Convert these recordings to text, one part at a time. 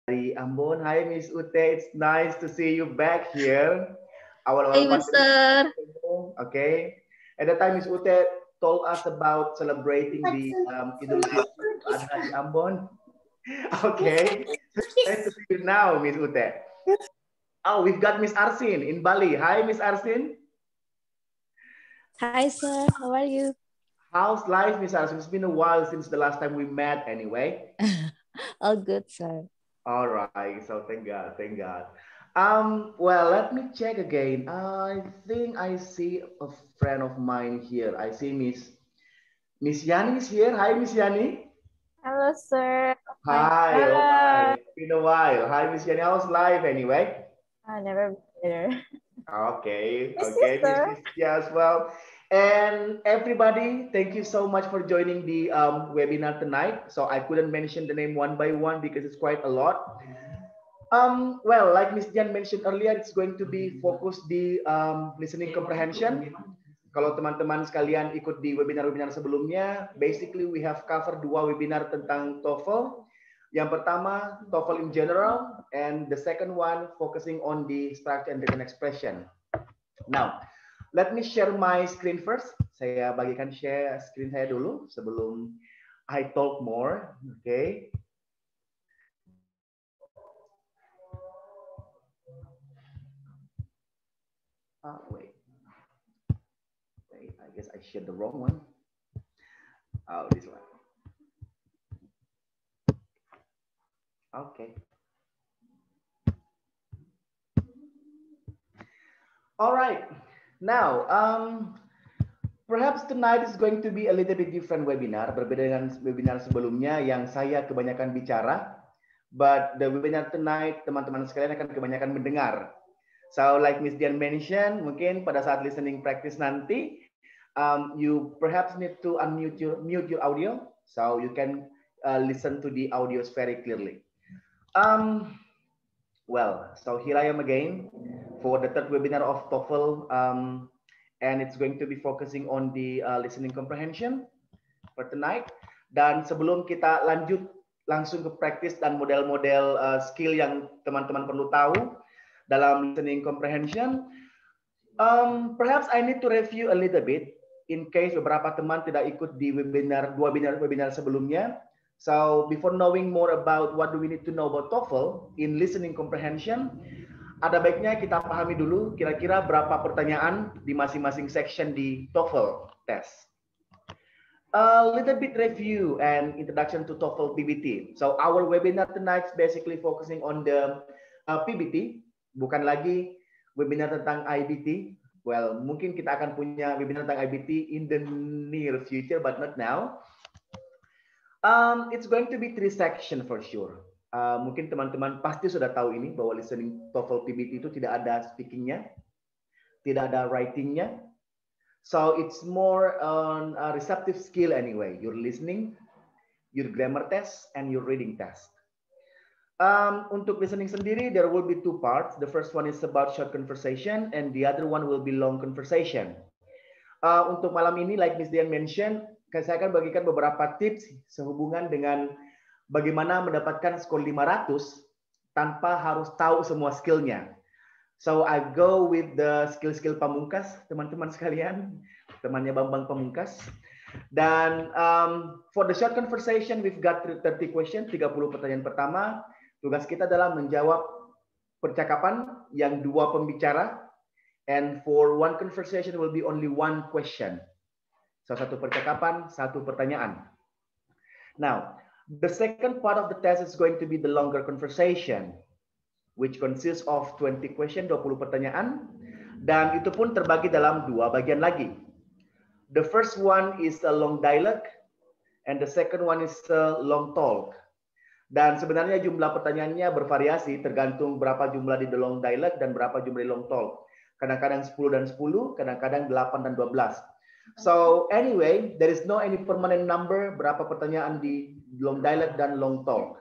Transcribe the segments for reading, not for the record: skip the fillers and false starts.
dari Ambon. Hi, Miss Ute. It's nice to see you back here. Hey, Awal-awal Mister. okay. At the time, Miss Ute told us about celebrating the Idul Fitri Adha di Ambon. Okay. Nice to see you now, Miss Ute. Oh, we've got Miss Arsin in Bali. Hi, Miss Arsin. Hi, sir. How are you? How's life, Miss Arsin? It's been a while since the last time we met anyway. All good, sir. All right, so thank God, thank God. Well, let me check again. I think I see a friend of mine here. I see Miss Yani is here. Hi, Miss Yani. Hello, sir. Hi, all Hello. right. Been a while. Hi, Miss Yani. How's life anyway? I never been there. Okay, Miss you, okay, Miss sir. Cynthia as well. And everybody, thank you so much for joining the webinar tonight. So I couldn't mention the name one by one because it's quite a lot. Well, like Miss Jan mentioned earlier, it's going to be focused di listening comprehension. Kalau teman-teman sekalian ikut di webinar-webinar sebelumnya, basically we have covered dua webinar tentang TOEFL. Yang pertama, TOEFL in general, and the second one focusing on the structure and written expression. Now, let me share my screen first. Saya bagikan share screen saya dulu sebelum I talk more. Okay. Wait. I guess I shared the wrong one. Oh, this one. Okay. All right. Now, perhaps tonight is going to be a little bit different webinar. Berbeda dengan webinar sebelumnya yang saya kebanyakan bicara. But the webinar tonight, teman-teman sekalian akan kebanyakan mendengar. So, like Miss Dian mentioned, mungkin pada saat listening practice nanti, you perhaps need to mute your audio so you can listen to the audios very clearly. Well, so here I am again for the third webinar of TOEFL, and it's going to be focusing on the listening comprehension for tonight. Dan sebelum kita lanjut langsung ke practice dan model-model skill yang teman-teman perlu tahu dalam listening comprehension, perhaps I need to review a little bit in case beberapa teman tidak ikut di dua webinar sebelumnya. So before knowing more about what do we need to know about TOEFL in listening comprehension, ada baiknya kita pahami dulu kira-kira berapa pertanyaan di masing-masing section di TOEFL test. A little bit review and introduction to TOEFL PBT. So our webinar tonight is basically focusing on the PBT, bukan lagi webinar tentang IBT. Well, mungkin kita akan punya webinar tentang IBT in the near future, but not now. It's going to be 3 sections for sure. Mungkin teman-teman pasti sudah tahu ini bahwa listening TOEFL PBT itu tidak ada speakingnya, tidak ada writingnya. So it's more on a receptive skill anyway. Your listening, your grammar test, and your reading test. Untuk listening sendiri, there will be 2 parts. The first one is about short conversation, and the other one will be long conversation. Untuk malam ini, like Miss Dian mentioned, saya akan bagikan beberapa tips sehubungan dengan bagaimana mendapatkan skor 500 tanpa harus tahu semua skillnya. So I go with the skill-skill pamungkas, teman-teman sekalian, temannya Bambang Pamungkas. Dan for the short conversation, we've got 30 questions, 30 pertanyaan pertama. Tugas kita adalah menjawab percakapan yang 2 pembicara, and for one conversation will be only 1 question. So 1 percakapan, 1 pertanyaan. Now, the second part of the test is going to be the longer conversation, which consists of 20 question, 20 pertanyaan, dan itu pun terbagi dalam 2 bagian lagi. The first one is a long dialogue, and the second one is a long talk. Dan sebenarnya jumlah pertanyaannya bervariasi, tergantung berapa jumlah di the long dialogue dan berapa jumlah di long talk. Kadang-kadang 10 dan 10, kadang-kadang 8 dan 12. So anyway, there is no any permanent number berapa pertanyaan di long dialogue dan long talk.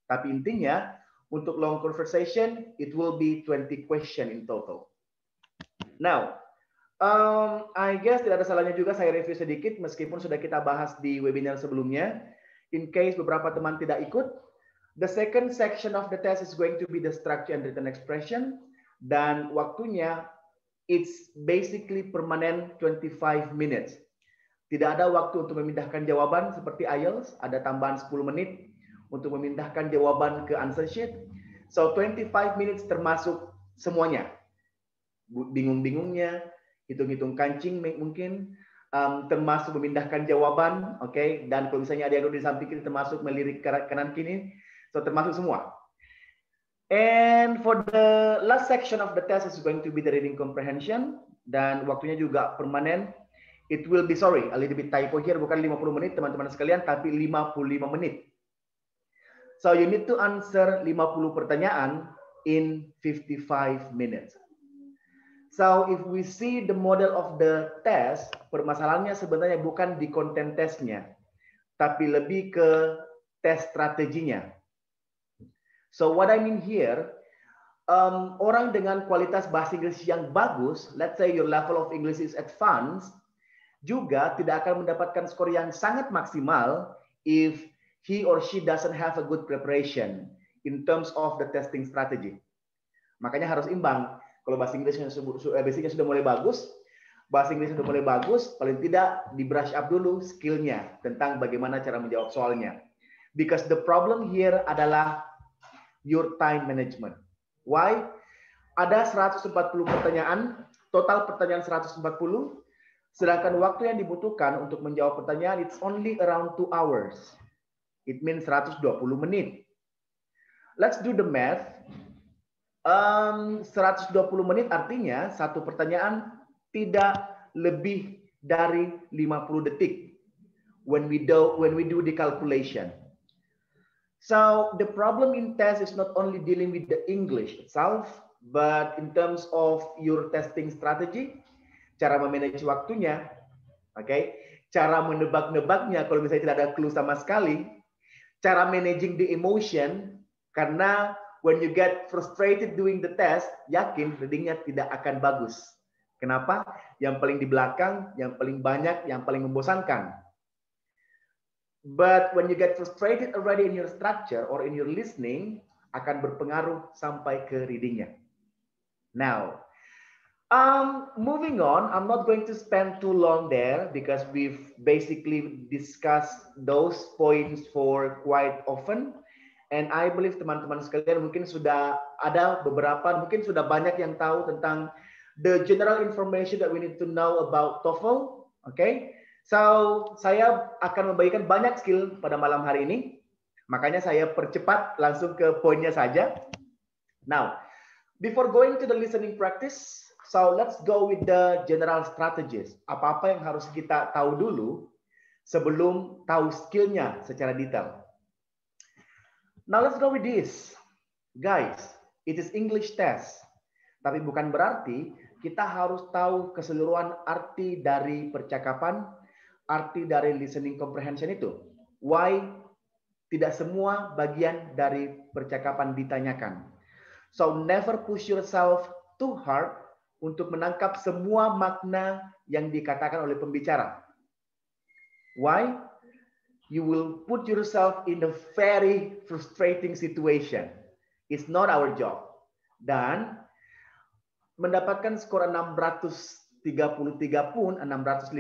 Tapi intinya, untuk long conversation, it will be 20 question in total. Now, I guess tidak ada salahnya juga saya review sedikit, meskipun sudah kita bahas di webinar sebelumnya. In case beberapa teman tidak ikut, The second section of the test is going to be the structure and written expression. Dan waktunya, it's basically permanent 25 minutes. Tidak ada waktu untuk memindahkan jawaban seperti IELTS, ada tambahan 10 menit untuk memindahkan jawaban ke answer sheet. So 25 minutes termasuk semuanya. Bingung-bingungnya, hitung-hitung kancing mungkin, termasuk memindahkan jawaban, oke? Okay? Dan kalau misalnya ada yang di samping kiri termasuk melirik kanan kiri, so termasuk semua. And for the last section of the test is going to be the reading comprehension, dan waktunya juga permanen. It will be, sorry, a little bit typo here, bukan 50 menit teman-teman sekalian, tapi 55 menit. So you need to answer 50 pertanyaan in 55 minutes. So if we see the model of the test, permasalahannya sebenarnya bukan di konten tesnya, tapi lebih ke tes strateginya. So what I mean here, orang dengan kualitas bahasa Inggris yang bagus, let's say your level of English is advanced, juga tidak akan mendapatkan skor yang sangat maksimal if he or she doesn't have a good preparation in terms of the testing strategy. Makanya harus imbang. Kalau bahasa Inggrisnya basicnya sudah mulai bagus, paling tidak di brush up dulu skillnya tentang bagaimana cara menjawab soalnya. Because the problem here adalah your time management. Why? Ada 140 pertanyaan, total pertanyaan 140, sedangkan waktu yang dibutuhkan untuk menjawab pertanyaan it's only around 2 hours. It means 120 menit. Let's do the math. 120 menit artinya satu pertanyaan tidak lebih dari 50 detik when we do the calculation. So the problem in test is not only dealing with the English itself, but in terms of your testing strategy, cara memanage waktunya, okay? Cara menebak-nebaknya kalau misalnya tidak ada clue sama sekali, cara managing the emotion, karena when you get frustrated doing the test, yakin readingnya tidak akan bagus. Kenapa? Yang paling di belakang, yang paling banyak, yang paling membosankan. But when you get frustrated already in your structure or in your listening, akan berpengaruh sampai ke readingnya. Now, moving on, I'm not going to spend too long there because we've basically discussed those points for quite often. And I believe teman-teman sekalian mungkin sudah ada beberapa, mungkin sudah banyak yang tahu tentang the general information that we need to know about TOEFL. Okay, so saya akan membagikan banyak skill pada malam hari ini. Makanya saya percepat langsung ke poinnya saja. Now, before going to the listening practice, so let's go with the general strategies. Apa-apa yang harus kita tahu dulu sebelum tahu skillnya secara detail. Now let's go with this. Guys, it is English test. Tapi bukan berarti kita harus tahu keseluruhan arti dari percakapan, arti dari listening comprehension itu. Why? Tidak semua bagian dari percakapan ditanyakan. So never push yourself too hard untuk menangkap semua makna yang dikatakan oleh pembicara. Why? You will put yourself in a very frustrating situation. It's not our job. Dan mendapatkan skor 633 pun, 650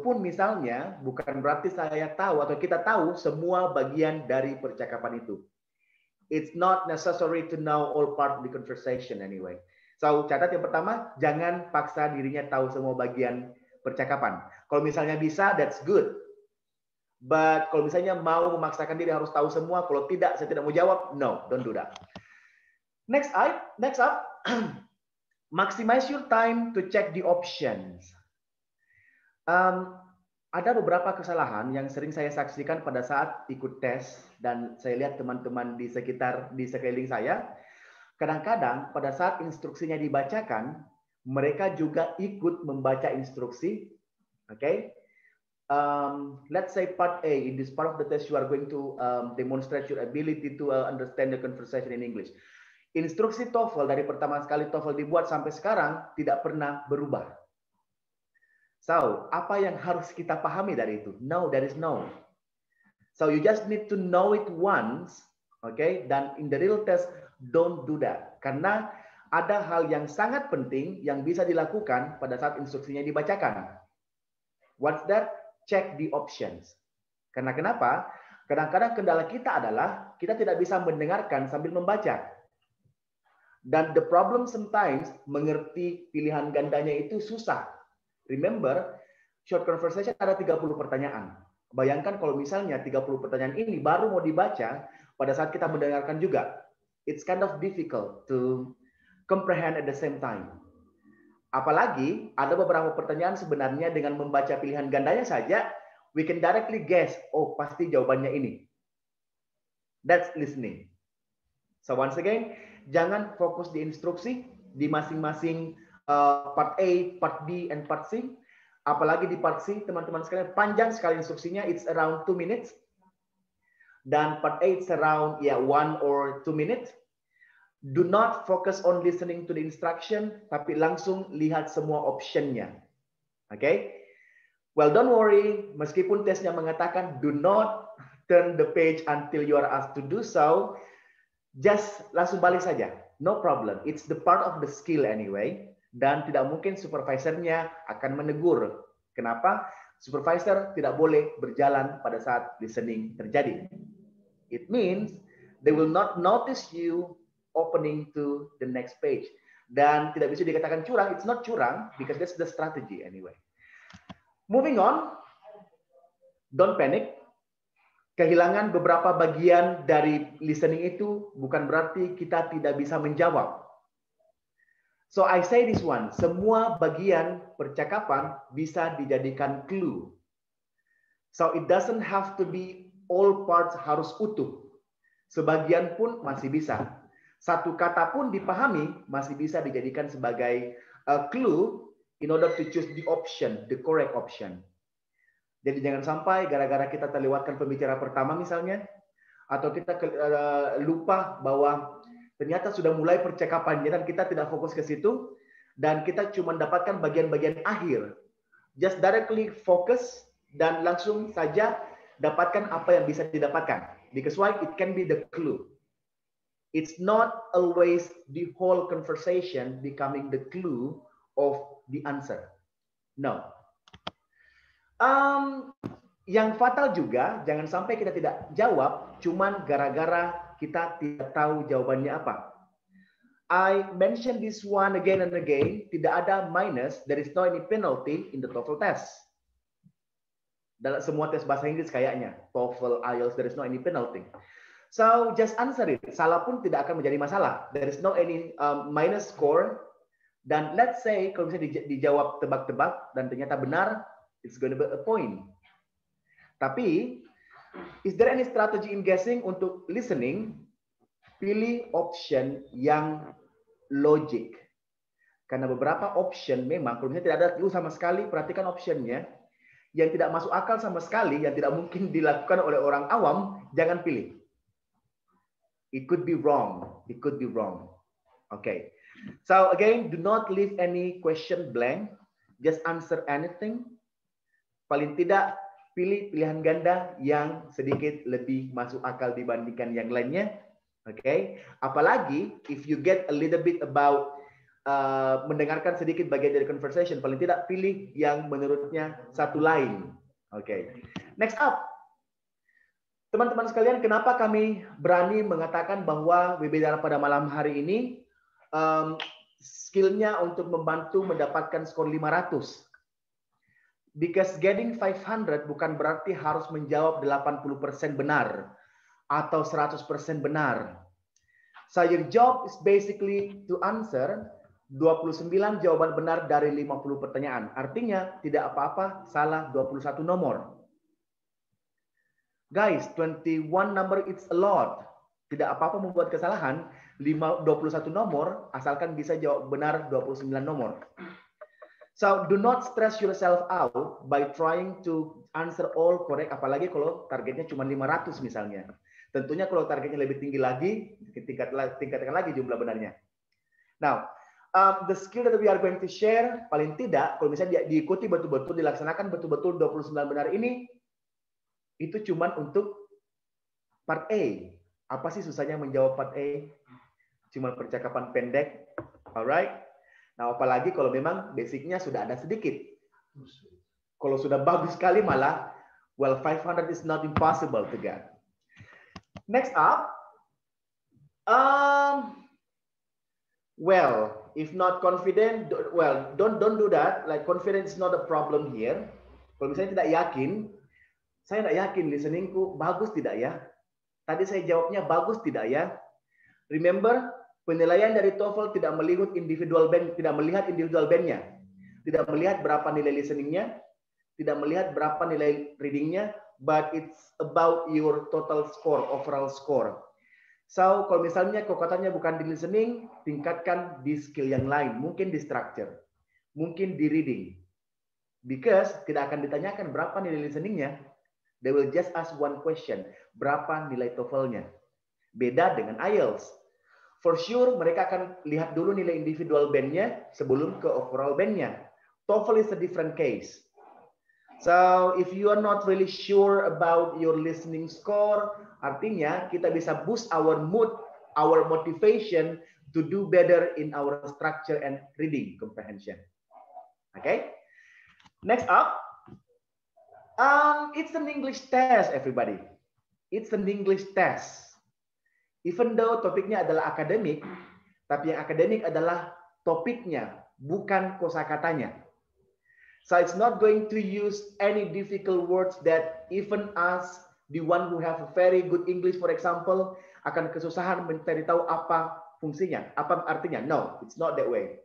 pun misalnya, bukan berarti saya tahu atau kita tahu semua bagian dari percakapan itu. It's not necessary to know all part of the conversation anyway. So, catat yang pertama, jangan paksa dirinya tahu semua bagian percakapan. Kalau misalnya bisa, that's good. But kalau misalnya mau memaksakan diri harus tahu semua, kalau tidak, saya tidak mau jawab, no, don't do that. Next up, maximize your time to check the options. Ada beberapa kesalahan yang sering saya saksikan pada saat ikut tes, dan saya lihat teman-teman di sekeliling saya, kadang-kadang pada saat instruksinya dibacakan, mereka juga ikut membaca instruksi, okay? Let's say part A, in this part of the test you are going to demonstrate your ability to understand the conversation in English. Instruksi TOEFL dari pertama sekali TOEFL dibuat sampai sekarang tidak pernah berubah. So, apa yang harus kita pahami dari itu? No, there is no. So you just need to know it once Okay? Dan in the real test, don't do that. Karena ada hal yang sangat penting yang bisa dilakukan pada saat instruksinya dibacakan. What's that? Check the options. Karena kenapa? Kadang-kadang kendala kita adalah kita tidak bisa mendengarkan sambil membaca. Dan the problem sometimes mengerti pilihan gandanya itu susah. Remember, short conversation ada 30 pertanyaan. Bayangkan kalau misalnya 30 pertanyaan ini baru mau dibaca pada saat kita mendengarkan juga. It's kind of difficult to comprehend at the same time. Apalagi ada beberapa pertanyaan sebenarnya dengan membaca pilihan gandanya saja, we can directly guess, oh pasti jawabannya ini. That's listening. So once again, jangan fokus di instruksi di masing-masing part A, part B, and part C. Apalagi di part C, teman-teman sekalian, panjang sekali instruksinya, it's around 2 minutes. Dan part A, it's around 1 or 2 minutes. Do not focus on listening to the instruction, tapi langsung lihat semua optionnya. Okay? Well, don't worry, meskipun tesnya mengatakan do not turn the page until you are asked to do so, just langsung balik saja. No problem. It's the part of the skill anyway. Dan tidak mungkin supervisornya akan menegur. Kenapa? Supervisor tidak boleh berjalan pada saat listening terjadi. It means they will not notice you opening to the next page. Dan tidak bisa dikatakan curang. It's not curang because that's the strategy anyway. Moving on. Don't panic. Kehilangan beberapa bagian dari listening itu bukan berarti kita tidak bisa menjawab. So I say this one, semua bagian percakapan bisa dijadikan clue. So it doesn't have to be all parts harus utuh. Sebagian pun masih bisa. Satu kata pun dipahami masih bisa dijadikan sebagai clue in order to choose the option, the correct option. Jadi jangan sampai gara-gara kita terlewatkan pembicara pertama misalnya, atau kita lupa bahwa ternyata sudah mulai percakapannya dan kita tidak fokus ke situ, dan kita cuma dapatkan bagian-bagian akhir. Just directly focus dan langsung saja dapatkan apa yang bisa didapatkan. Because why? It can be the clue. It's not always the whole conversation becoming the clue of the answer. No. Yang fatal juga, jangan sampai kita tidak jawab cuman gara-gara kita tidak tahu jawabannya apa. I mentioned this one again and again, tidak ada minus, there is no any penalty in the TOEFL test. Dalam semua tes bahasa Inggris kayaknya, TOEFL, IELTS, there is no any penalty. So just answer it. Salah pun tidak akan menjadi masalah. There is no any minus score. Dan let's say kalau misalnya dijawab tebak-tebak dan ternyata benar, it's going to be a point. Tapi, is there any strategy in guessing untuk listening? Pilih option yang logic. Karena beberapa option memang, kalau misalnya tidak ada clue sama sekali, perhatikan optionnya. Yang tidak masuk akal sama sekali, yang tidak mungkin dilakukan oleh orang awam, jangan pilih. It could be wrong. It could be wrong. Okay. So again, do not leave any question blank. Just answer anything. Paling tidak pilih pilihan ganda yang sedikit lebih masuk akal dibandingkan yang lainnya. Okay. Apalagi if you get a little bit about mendengarkan sedikit bagian dari conversation, paling tidak pilih yang menurutnya satu lain. Okay. Next up. Teman-teman sekalian, kenapa kami berani mengatakan bahwa webinar pada malam hari ini skillnya untuk membantu mendapatkan skor 500? Because getting 500 bukan berarti harus menjawab 80% benar atau 100% benar. So your job is basically to answer 29 jawaban benar dari 50 pertanyaan. Artinya tidak apa-apa salah 21 nomor. Guys, 21 number it's a lot. Tidak apa-apa membuat kesalahan 21 nomor asalkan bisa jawab benar 29 nomor. So do not stress yourself out by trying to answer all correct, apalagi kalau targetnya cuma 500 misalnya. Tentunya kalau targetnya lebih tinggi lagi, tingkatkan lagi jumlah benarnya. Now, the skill that we are going to share, paling tidak kalau misalnya diikuti betul-betul, dilaksanakan betul-betul 29 benar ini, itu cuma untuk part A. Apa sih susahnya menjawab part A? Cuma percakapan pendek. Alright. Nah, apalagi kalau memang basicnya sudah ada sedikit. Kalau sudah bagus sekali malah, well, 500 is not impossible to get. Next up, well, if not confident, well, don't do that. Like confidence is not a problem here. Kalau misalnya tidak yakin, saya tidak yakin listeningku bagus tidak ya? Tadi saya jawabnya bagus tidak ya? Remember, penilaian dari TOEFL tidak melihat individual band, tidak melihat individual bandnya, tidak melihat berapa nilai listeningnya, tidak melihat berapa nilai readingnya, but it's about your total score, overall score. So, kalau misalnya kekuatannya bukan di listening, tingkatkan di skill yang lain. Mungkin di structure, mungkin di reading. Because tidak akan ditanyakan berapa nilai listeningnya. They will just ask one question. Berapa nilai TOEFL-nya? Beda dengan IELTS. For sure, mereka akan lihat dulu nilai individual bandnya sebelum ke overall bandnya. TOEFL is a different case. So, if you are not really sure about your listening score, artinya kita bisa boost our mood, our motivation to do better in our structure and reading comprehension. Okay? Next up, it's an English test, everybody. It's an English test. Even though topiknya adalah akademik, tapi yang akademik adalah topiknya, bukan kosakatanya. So it's not going to use any difficult words that even us, the one who have a very good English, for example, akan kesusahan mencari tahu apa fungsinya, apa artinya. No, it's not that way.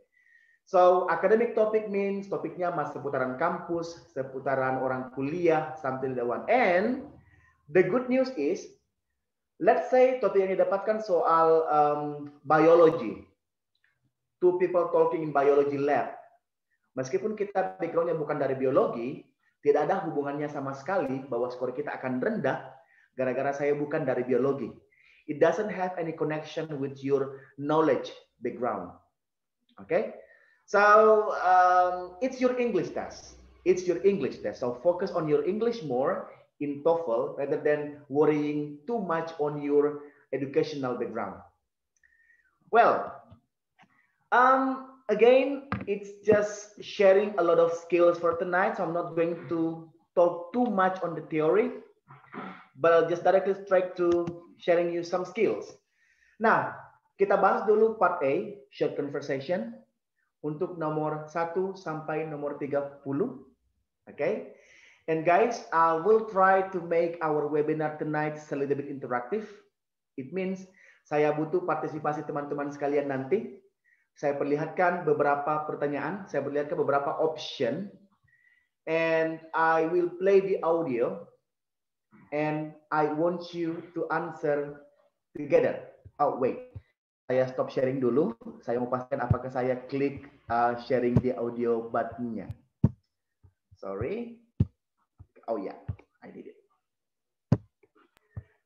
So academic topic means topiknya masih seputaran kampus, seputaran orang kuliah, something like that one. And the good news is, let's say topik yang didapatkan soal biology. Two people talking in biology lab. Meskipun kita background-nya bukan dari biologi, tidak ada hubungannya sama sekali bahwa skor kita akan rendah gara-gara saya bukan dari biologi. It doesn't have any connection with your knowledge background. Okay? So, it's your English test. It's your English test. So, focus on your English more in TOEFL rather than worrying too much on your educational background. Well, again, it's just sharing a lot of skills for tonight. So I'm not going to talk too much on the theory, but I'll just directly straight to sharing you some skills. Nah, kita bahas dulu part A, short conversation, untuk nomor 1 sampai nomor 30. Okay? And guys, I will try to make our webinar tonight a little bit interactive. It means saya butuh partisipasi teman-teman sekalian nanti. Saya perlihatkan beberapa pertanyaan, saya perlihatkan beberapa option, and I will play the audio, and I want you to answer together. Oh wait, saya stop sharing dulu. Saya mau pastikan apakah saya klik sharing the audio buttonnya. Sorry. Oh yeah, I did it.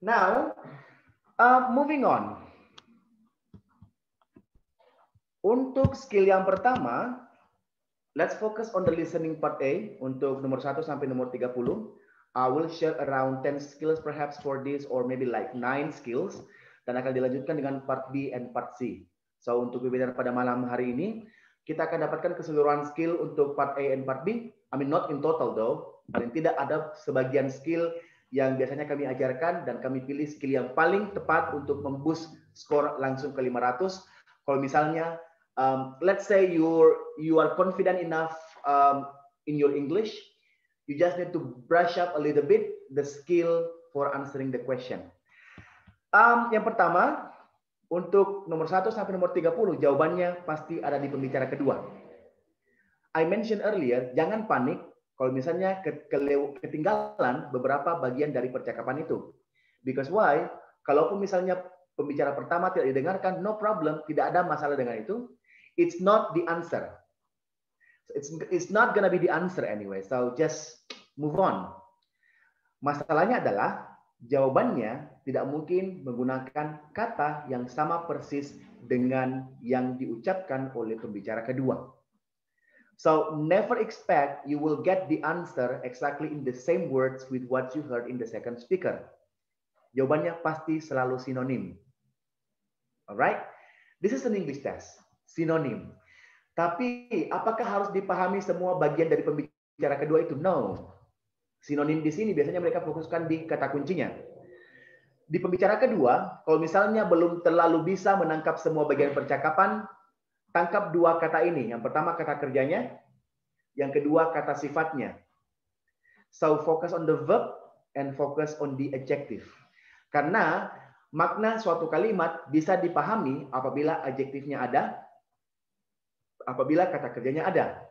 Now, moving on. Untuk skill yang pertama, let's focus on the listening part A. Untuk nomor 1 sampai nomor 30. I will share around 10 skills perhaps for this, or maybe like 9 skills. Dan akan dilanjutkan dengan part B and part C. So untuk webinar pada malam hari ini, kita akan dapatkan keseluruhan skill untuk part A and part B. I mean not in total though. Paling tidak ada sebagian skill yang biasanya kami ajarkan, dan kami pilih skill yang paling tepat untuk memboost skor langsung ke 500. Kalau misalnya, let's say you are confident enough in your English, you just need to brush up a little bit the skill for answering the question. Yang pertama, untuk nomor 1 sampai nomor 30, jawabannya pasti ada di pembicara kedua. I mentioned earlier, jangan panik kalau misalnya ketinggalan beberapa bagian dari percakapan itu. Because why? Kalaupun misalnya pembicara pertama tidak didengarkan, no problem, tidak ada masalah dengan itu. It's not the answer. It's not gonna be the answer anyway. So just move on. Masalahnya adalah jawabannya tidak mungkin menggunakan kata yang sama persis dengan yang diucapkan oleh pembicara kedua. So never expect you will get the answer exactly in the same words with what you heard in the second speaker. Jawabannya pasti selalu sinonim. Alright? This is an English test. Sinonim. Tapi apakah harus dipahami semua bagian dari pembicara kedua itu? No. Sinonim di sini biasanya mereka fokuskan di kata kuncinya. Di pembicara kedua, kalau misalnya belum terlalu bisa menangkap semua bagian percakapan, tangkap dua kata ini. Yang pertama kata kerjanya, yang kedua kata sifatnya. So focus on the verb and focus on the adjective. Karena makna suatu kalimat bisa dipahami apabila adjektifnya ada, apabila kata kerjanya ada.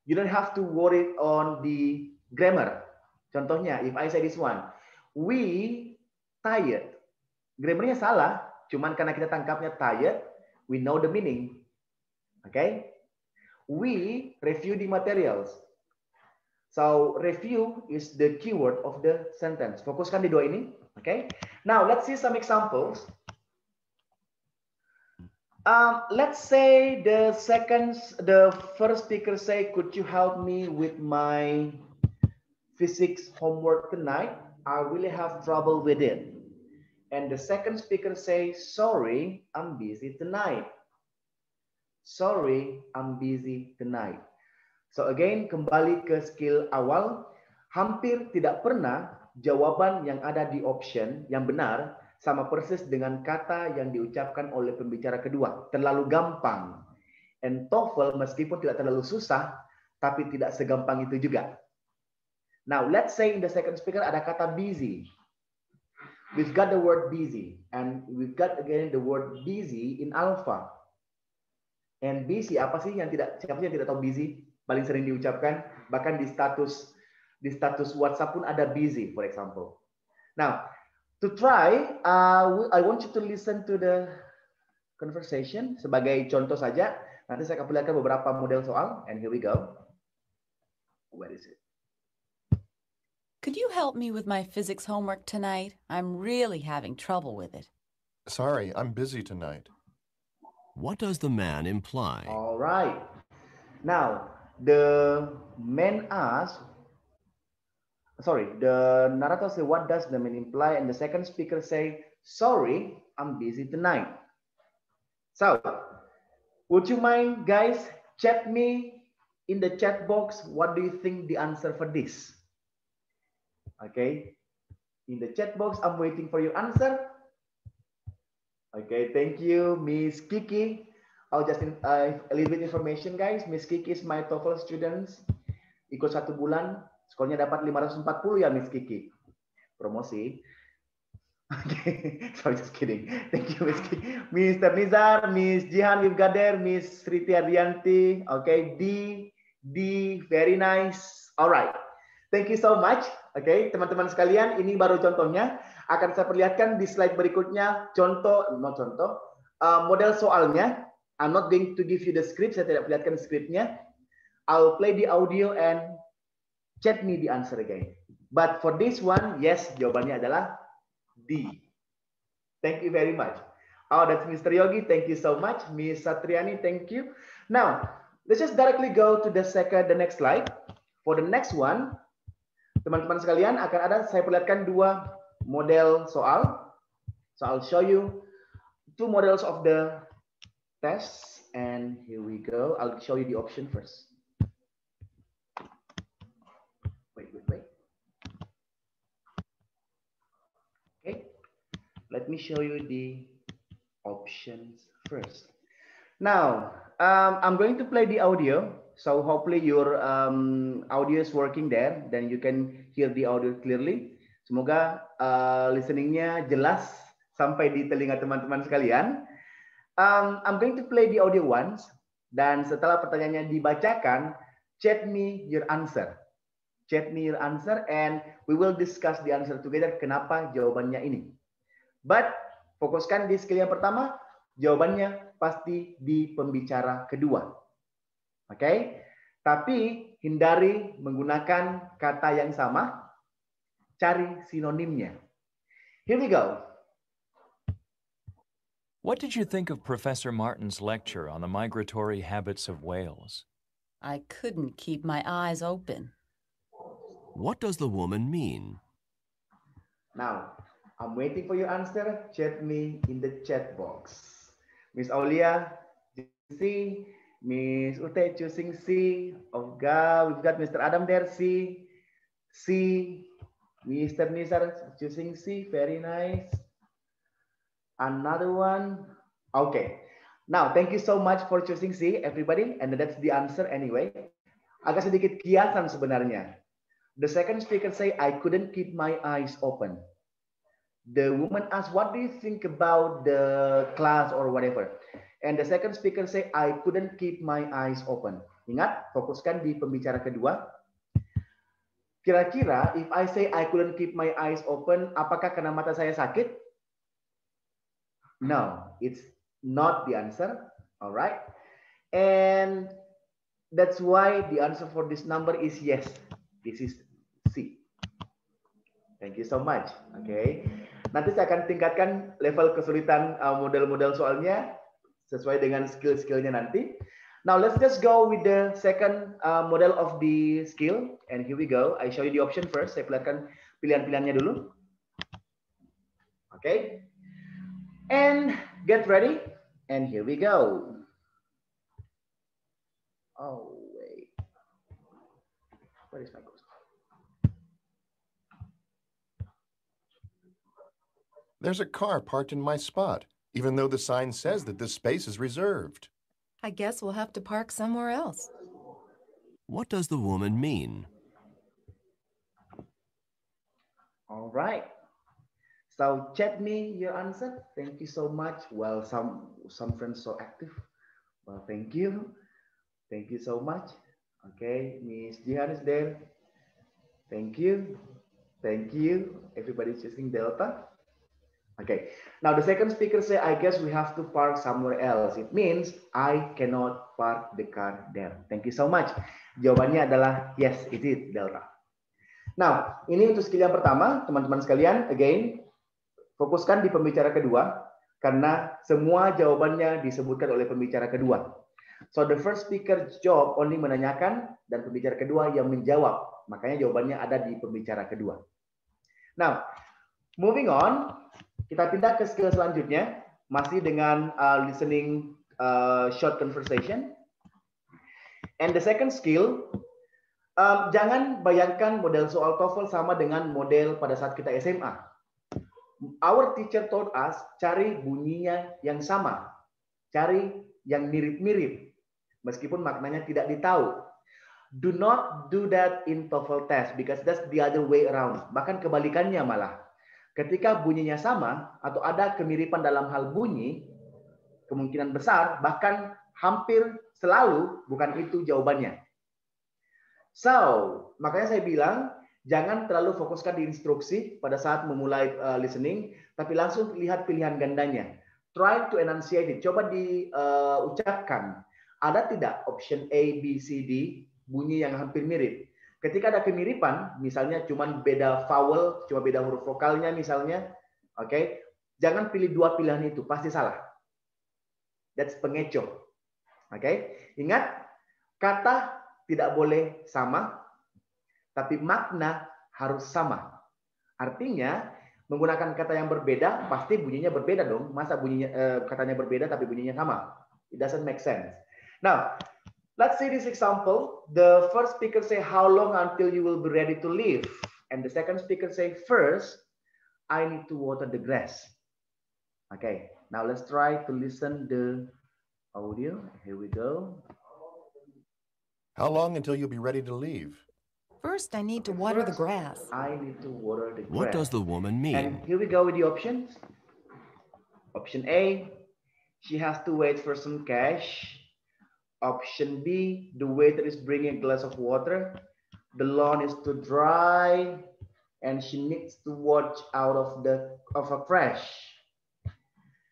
You don't have to worry on the grammar. Contohnya, if I say this one, we tired. Grammarnya salah, cuman karena kita tangkapnya tired, we know the meaning. Okay? We review the materials. So review is the keyword of the sentence. Fokuskan di dua ini. Okay? Now let's see some examples. Let's say the first speaker say, could you help me with my physics homework tonight? I really have trouble with it. And the second speaker say, sorry, I'm busy tonight. Sorry, I'm busy tonight. So again, kembali ke skill awal, hampir tidak pernah jawaban yang ada di option yang benar sama persis dengan kata yang diucapkan oleh pembicara kedua. Terlalu gampang. And TOEFL meskipun tidak terlalu susah, tapi tidak segampang itu juga. Now, let's say in the second speaker ada kata busy. We've got the word busy. And we've got again the word busy in alpha. And busy, apa sih yang siapa sih yang tidak tahu busy? Paling sering diucapkan, bahkan di status WhatsApp pun ada busy, for example. Now, to try, I want you to listen to the conversation sebagai contoh saja. Nanti saya akan perlihatkan beberapa model soal, and here we go. Where is it? Could you help me with my physics homework tonight? I'm really having trouble with it. Sorry, I'm busy tonight. What does the man imply? All right. Now, the narrator say, what does the man imply? And the second speaker say, sorry, I'm busy tonight. So, would you mind, guys, chat me in the chat box, what do you think the answer for this? Okay, in the chat box, I'm waiting for your answer. Okay, thank you, Miss Kiki. I'll just a little bit information, guys. Miss Kiki is my TOEFL students. Ikut 1 bulan, skornya dapat 540 ya, Miss Kiki. Promosi. Okay, sorry, just kidding. Thank you, Miss Kiki. Mr. Nizar, Miss Jihan, we've got there. Miss Sriti Ardianti. Okay, D, very nice. All right. Thank you so much. Okay, teman-teman sekalian, ini baru contohnya. Akan saya perlihatkan di slide berikutnya model soalnya. I'm not going to give you the script. Saya tidak perlihatkan scriptnya. I'll play the audio and chat me the answer again. But for this one, yes, jawabannya adalah D. Thank you very much. Oh, that's Mr. Yogi. Thank you so much. Miss Satriani, thank you. Now, let's just directly go to the next slide. For the next one, teman-teman sekalian akan ada, saya perlihatkan 2 model soal. So I'll show you 2 models of the test, and here we go. I'll show you the option first. Wait. Okay, let me show you the options first. Now, I'm going to play the audio. So hopefully your audio is working there, then you can hear the audio clearly. Semoga listeningnya jelas sampai di telinga teman-teman sekalian. I'm going to play the audio once, dan setelah pertanyaannya dibacakan, chat me your answer. Chat me your answer, and we will discuss the answer together. Kenapa jawabannya ini? But fokuskan di skill yang pertama, jawabannya pasti di pembicara kedua. Oke, okay? Tapi hindari menggunakan kata yang sama, cari sinonimnya. Here we go. What did you think of Professor Martin's lecture on the migratory habits of whales? I couldn't keep my eyes open. What does the woman mean? Now, I'm waiting for your answer. Chat me in the chat box. Miss Aulia, C. Miss Ute choosing C. Olga, we've got Mr. Adam there, C. C. Mr. Nisar choosing C. Very nice. Another one. Okay. Now, thank you so much for choosing C, everybody. And that's the answer anyway. Agak sedikit kiasan sebenarnya. The second speaker say, I couldn't keep my eyes open. The woman asked, what do you think about the class or whatever? And the second speaker say, I couldn't keep my eyes open. Ingat, fokuskan di pembicara kedua. Kira-kira, if I say I couldn't keep my eyes open, apakah karena mata saya sakit? No, it's not the answer. All right. And that's why the answer for this number is yes. This is C. Thank you so much. Okay. Nanti saya akan tingkatkan level kesulitan model-model soalnya sesuai dengan skill-skillnya nanti. Now let's just go with the second model of the skill. And here we go. I show you the option first. Saya perlihatkan pilihan-pilihannya dulu. Okay. And get ready. And here we go. Oh, wait. Where is my cursor? There's a car parked in my spot, even though the sign says that this space is reserved. I guess we'll have to park somewhere else. What does the woman mean? All right. So chat me your answer. Thank you so much. Well, some friends so active. Well, thank you. Thank you so much. Okay, Miss Jihan is there. Thank you. Thank you. Everybody choosing Delta. Okay. Now the second speaker say, I guess we have to park somewhere else. It means I cannot park the car there. Thank you so much. Jawabannya adalah yes, it is Delta. Now, ini untuk skill yang pertama, teman-teman sekalian. Again, fokuskan di pembicara kedua karena semua jawabannya disebutkan oleh pembicara kedua. So the first speaker job only menanyakan dan pembicara kedua yang menjawab. Makanya jawabannya ada di pembicara kedua. Now, moving on, kita pindah ke skill selanjutnya, masih dengan listening short conversation. And the second skill, jangan bayangkan model soal TOEFL sama dengan model pada saat kita SMA. Our teacher told us, cari bunyinya yang sama, cari yang mirip-mirip, meskipun maknanya tidak ditahu. Do not do that in TOEFL test because that's the other way around. Bahkan kebalikannya malah. Ketika bunyinya sama atau ada kemiripan dalam hal bunyi, kemungkinan besar bahkan hampir selalu bukan itu jawabannya. So, makanya saya bilang jangan terlalu fokuskan di instruksi pada saat memulai listening, tapi langsung lihat pilihan gandanya. Try to enunciate it. Coba diucapkan. Ada tidak option A, B, C, D bunyi yang hampir mirip? Ketika ada kemiripan, misalnya cuma beda vowel, cuma beda huruf vokalnya misalnya, oke, jangan pilih dua pilihan itu, pasti salah. That's pengecoh. Oke, ingat kata tidak boleh sama, tapi makna harus sama. Artinya menggunakan kata yang berbeda, pasti bunyinya berbeda dong. Masa bunyinya katanya berbeda tapi bunyinya sama? It doesn't make sense. Now, let's see this example. The first speaker say, how long until you will be ready to leave? And the second speaker say, first, I need to water the grass. Okay, now let's try to listen the audio. Here we go. How long until you'll be ready to leave? First, I need to water the grass. I need to water the grass. What does the woman mean? And here we go with the options. Option A, she has to wait for some cash. Option B, the waiter is bringing a glass of water. The lawn is too dry, and she needs to watch out of a crash.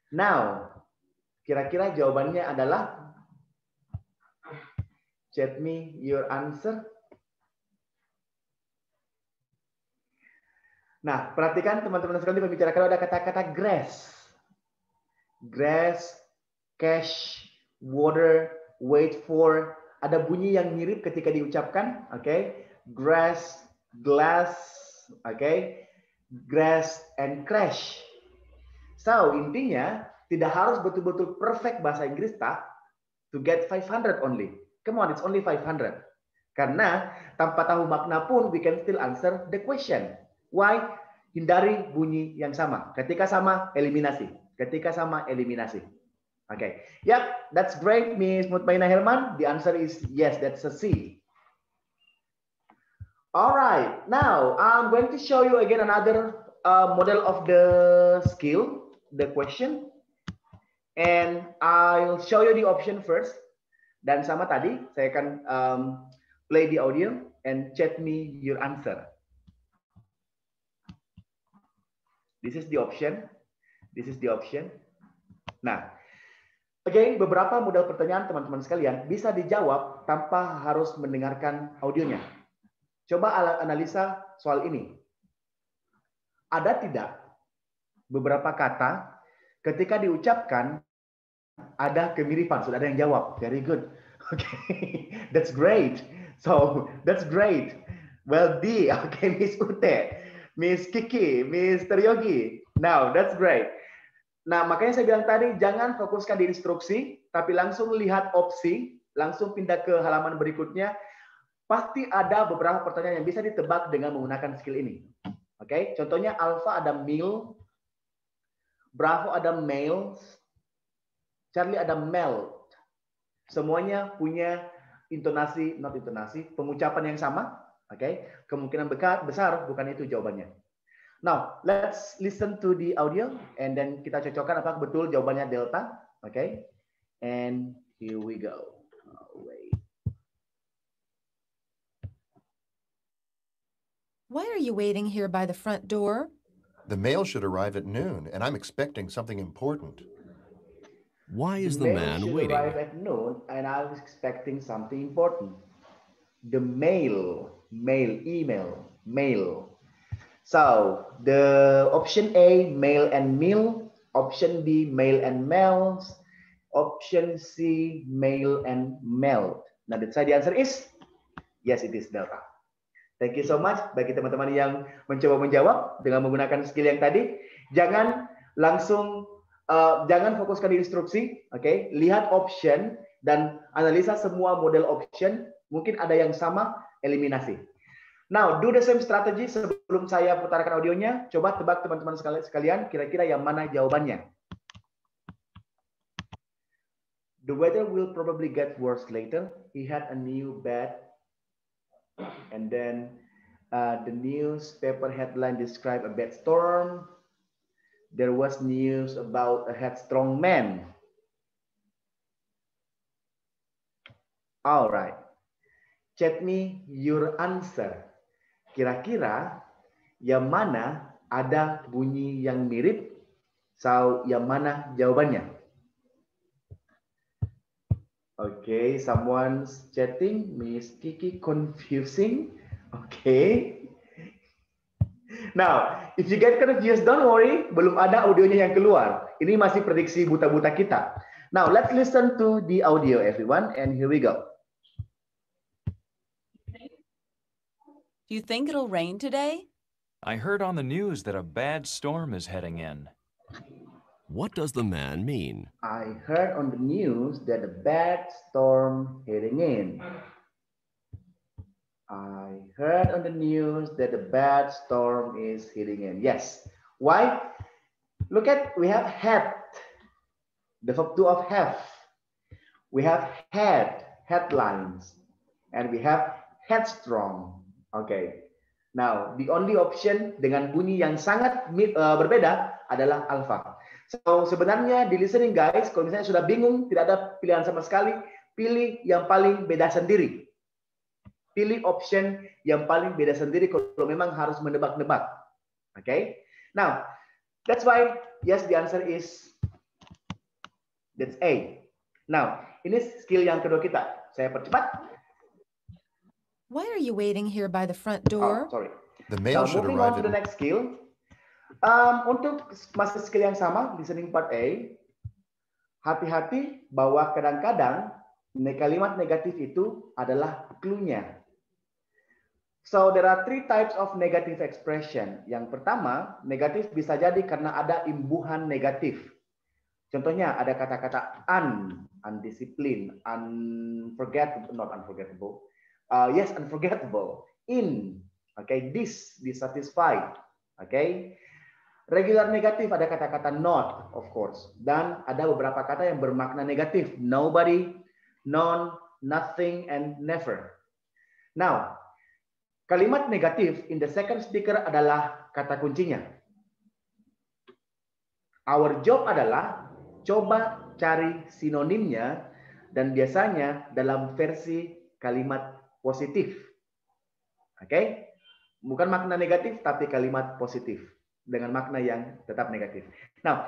Now, kira-kira jawabannya adalah, chat me your answer. Nah, perhatikan teman-teman sekalian membicarakan ada kata-kata grass. Grass, cash, water, wait for. Ada bunyi yang mirip ketika diucapkan, oke? Okay? Grass, glass, oke? Okay? grass, and crash. So, intinya tidak harus betul-betul perfect bahasa Inggris tak to get 500 only. Come on, it's only 500. Karena tanpa tahu makna pun we can still answer the question. Why? Hindari bunyi yang sama. Ketika sama, eliminasi. Ketika sama, eliminasi. Okay. Yep, that's great, Miss Mutmainah Herman. The answer is yes, that's a C. All right. Now, I'm going to show you again another model of the skill, the question. And I'll show you the option first. Dan sama tadi, saya akan play the audio and chat me your answer. This is the option. This is the option. Nah, again, beberapa model pertanyaan teman-teman sekalian bisa dijawab tanpa harus mendengarkan audionya. Coba analisa soal ini. Ada tidak beberapa kata ketika diucapkan ada kemiripan? Sudah ada yang jawab. Very good. Okay, that's great. So that's great. Well, D. Okay, Miss Ute, Miss Kiki, Mr. Yogi. Now that's great. Nah, makanya saya bilang tadi jangan fokuskan di instruksi, tapi langsung lihat opsi, langsung pindah ke halaman berikutnya. Pasti ada beberapa pertanyaan yang bisa ditebak dengan menggunakan skill ini. Oke, contohnya Alpha ada meal, Bravo ada males, Charlie ada melt. Semuanya punya intonasi, not intonasi, pengucapan yang sama. Oke, kemungkinan besar bukan itu jawabannya. Now, let's listen to the audio and then kita cocokkan apakah betul jawabannya delta. Oke, and here we go. Wait. Why are you waiting here by the front door? The mail should arrive at noon, and I'm expecting something important. Why is the man should waiting? arrive at noon, and I was expecting something important. The mail, email. So the option A, mail and meal. Option B, mail and mails. Option C, mail and melt. Now, the answer is yes, it is delta. Thank you so much bagi teman-teman yang mencoba menjawab dengan menggunakan skill yang tadi. Jangan langsung jangan fokuskan di instruksi, oke? Lihat option dan analisa semua model option. Mungkin ada yang sama, eliminasi. Now, do the same strategy sebelum saya putarkan audionya. Coba tebak teman-teman sekalian, kira-kira yang mana jawabannya. The weather will probably get worse later. He had a new bed. And then the newspaper headline described a bad storm. There was news about a headstrong man. All right. Chat me your answer. Kira-kira yang mana ada bunyi yang mirip? So, yang mana jawabannya? Okay, someone's chatting. Miss Kiki, confusing. Okay. Now, if you get confused, don't worry. Belum ada audionya yang keluar. Ini masih prediksi buta-buta kita. Now, let's listen to the audio, everyone. And here we go. Do you think it'll rain today? I heard on the news that a bad storm is heading in. What does the man mean? I heard on the news that a bad storm heading in. I heard on the news that a bad storm is heading in. Yes. Why? Look at, we have had, the verb to of have. We have had, headlines. And we have headstrong. Okay. Now, the only option dengan bunyi yang sangat berbeda adalah alpha. So, sebenarnya di listening guys, kalau misalnya sudah bingung, tidak ada pilihan sama sekali, pilih yang paling beda sendiri. Pilih option yang paling beda sendiri kalau memang harus menebak-nebak. Okay? Now, that's why, yes, the answer is, that's A. Now, ini skill yang kedua kita. Saya percepat. Why are you waiting here by the front door? Oh, sorry. The mail should moving arrive on to the at next skill. Untuk masih skill yang sama, listening part A, hati-hati bahwa kadang-kadang kalimat negatif itu adalah clue-nya. So there are three types of negative expression. Yang pertama, negatif bisa jadi karena ada imbuhan negatif. Contohnya ada kata-kata undisciplined, unforgettable, not unforgettable. Yes, unforgettable. Okay, dissatisfied. Okay. Regular negatif ada kata-kata not, of course. Dan ada beberapa kata yang bermakna negatif. Nobody, none, nothing, and never. Now, kalimat negatif in the second speaker adalah kata kuncinya. Our job adalah coba cari sinonimnya dan biasanya dalam versi kalimat positif. Oke? Bukan makna negatif tapi kalimat positif dengan makna yang tetap negatif. Now,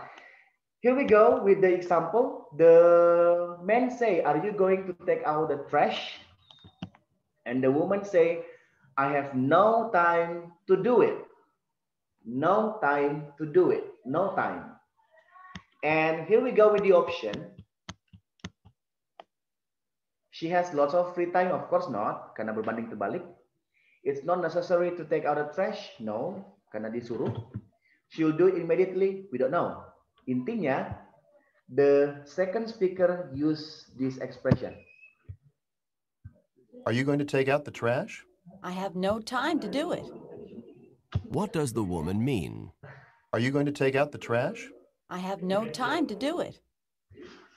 here we go with the example. The man say, "Are you going to take out the trash?" And the woman say, "I have no time to do it." No time to do it. No time. And here we go with the option. She has lots of free time? Of course not, karena berbanding terbalik. It's not necessary to take out the trash? No, karena disuruh. She'll do it immediately? We don't know. Intinya, the second speaker use this expression. Are you going to take out the trash? I have no time to do it. What does the woman mean? Are you going to take out the trash? I have no time to do it.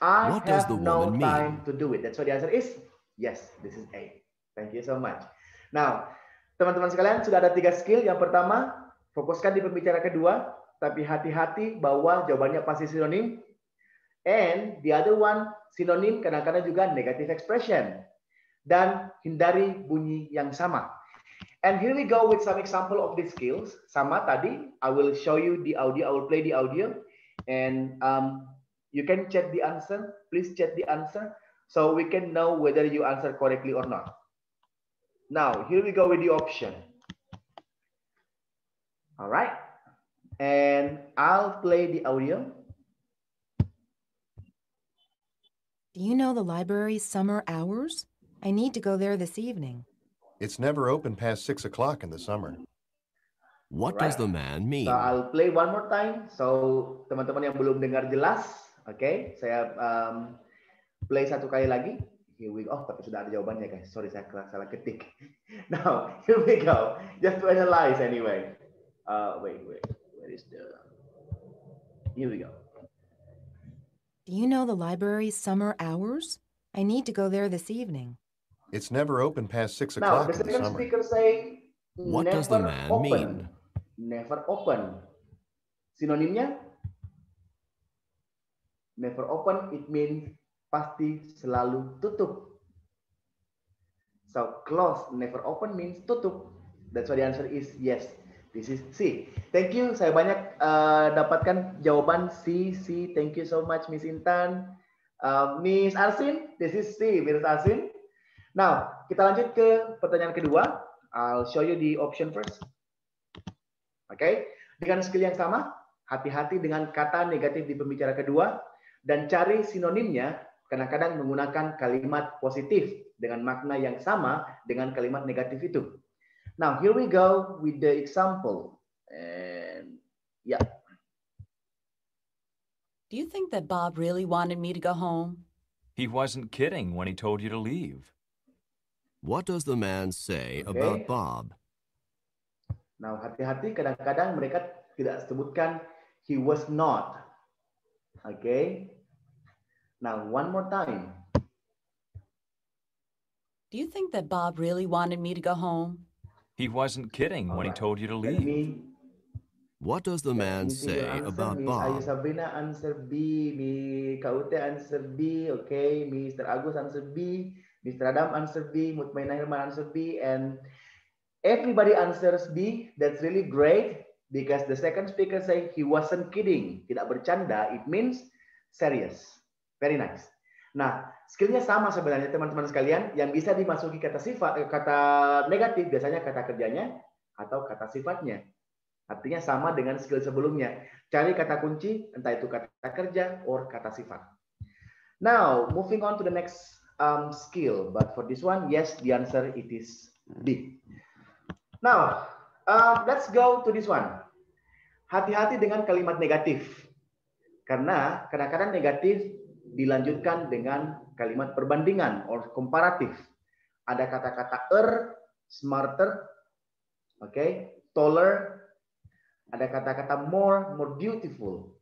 I What does have the no woman time mean? to do it. That's why the answer is yes. This is A. Thank you so much. Now, teman-teman sekalian sudah ada 3 skill. Yang pertama, fokuskan di pembicara kedua, tapi hati-hati bahwa jawabannya pasti sinonim. And the other one, sinonim kadang-kadang juga negative expression. Dan hindari bunyi yang sama. And here we go with some example of these skills. Sama tadi, I will show you the audio. I will play the audio. And you can check the answer. Please check the answer so we can know whether you answer correctly or not. Now, here we go with the option. All right. And I'll play the audio. Do you know the library's summer hours? I need to go there this evening. It's never open past 6 o'clock in the summer. What Alright. does the man mean? So I'll play one more time. So teman-teman yang belum dengar jelas, oke, saya play satu kali lagi. Here we go. Oh, tapi sudah ada jawabannya guys. Sorry, saya salah ketik. Now, here we go. Just to analyze anyway. Wait. Where is the? Here we go. Do you know the library's summer hours? I need to go there this evening. It's never open past 6 Now, o'clock the in the second summer. speaker say, What does the never man open. mean? Never open. Sinonimnya? Never open, it means pasti selalu tutup. So, close, never open means tutup. That's why the answer is yes. This is C. Thank you. Saya banyak dapatkan jawaban C. Thank you so much, Miss Intan. Miss Arsin, this is C, Miss Arsin. Now, kita lanjut ke pertanyaan kedua. I'll show you the option first. Oke, dengan skill yang sama, hati-hati dengan kata negatif di pembicara kedua dan cari sinonimnya. Kadang-kadang menggunakan kalimat positif dengan makna yang sama dengan kalimat negatif itu. Now, here we go with the example. And yeah. Do you think that Bob really wanted me to go home? He wasn't kidding when he told you to leave. What does the man say about Bob? Now, hati-hati kadang-kadang mereka tidak sebutkan he was not. Okay. Now, one more time. Do you think that Bob really wanted me to go home? He wasn't kidding when he told you to Let leave. me What does the man see your say answer. about Miss Bob? Ayu Sabrina answer B. Miss Kaute answer B. Okay. Mr. Agus answer B. Mr. Adam answer B. Mutmainah Hirman answer B. And everybody answers B. That's really great because the second speaker say he wasn't kidding. Tidak bercanda. It means serious. Very nice. Nah, skillnya sama sebenarnya teman-teman sekalian. Yang bisa dimasuki kata sifat, kata negatif biasanya kata kerjanya atau kata sifatnya. Artinya sama dengan skill sebelumnya. Cari kata kunci, entah itu kata kerja or kata sifat. Now, moving on to the next skill. But for this one, yes, the answer it is B. Now, let's go to this one. Hati-hati dengan kalimat negatif. Karena kadang-kadang negatif dilanjutkan dengan kalimat perbandingan or komparatif. Ada kata-kata smarter, taller, ada kata-kata more beautiful.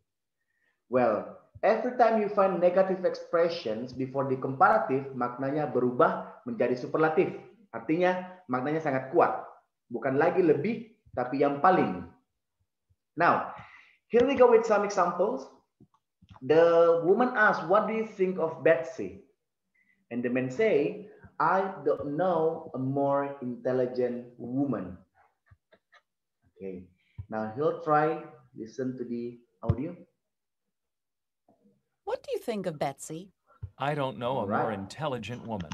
Well, every time you find negative expressions before the comparative, maknanya berubah menjadi superlatif. Artinya maknanya sangat kuat. Bukan lagi lebih, tapi yang paling. Now, here we go with some examples. The woman asked, "What do you think of Betsy?" And the man say, "I don't know a more intelligent woman." Okay. Now he'll try listen to the audio. What do you think of Betsy? I don't know a more Alright. intelligent woman.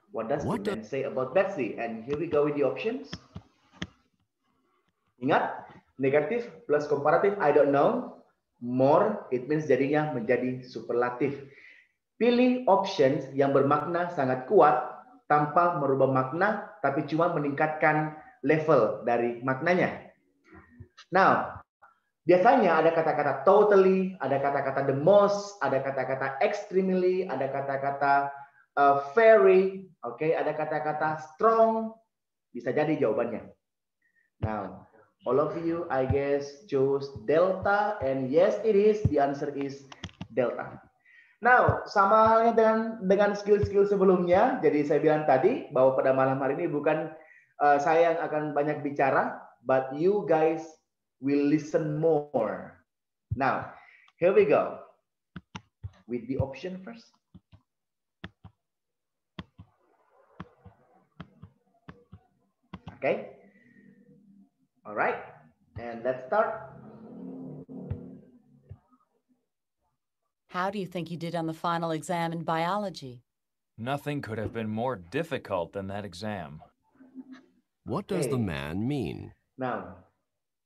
What does What the man say about Betsy? And here we go with the options. Ingat, negatif plus komparatif, I don't know. More, it means jadinya menjadi superlatif. Pilih options yang bermakna sangat kuat tanpa merubah makna, tapi cuma meningkatkan level dari maknanya. Now, biasanya ada kata-kata totally, ada kata-kata the most, ada kata-kata extremely, ada kata-kata very, ada kata-kata strong. Bisa jadi jawabannya. Now, all of you, I guess, chose delta, and yes, it is. The answer is delta. Now, sama halnya dengan skill-skill sebelumnya. Jadi saya bilang tadi bahwa pada malam hari ini bukan saya yang akan banyak bicara, but you guys will listen more. Now, here we go with the option first. Okay. All right. And let's start. How do you think you did on the final exam in biology? Nothing could have been more difficult than that exam. What does the man mean? Now,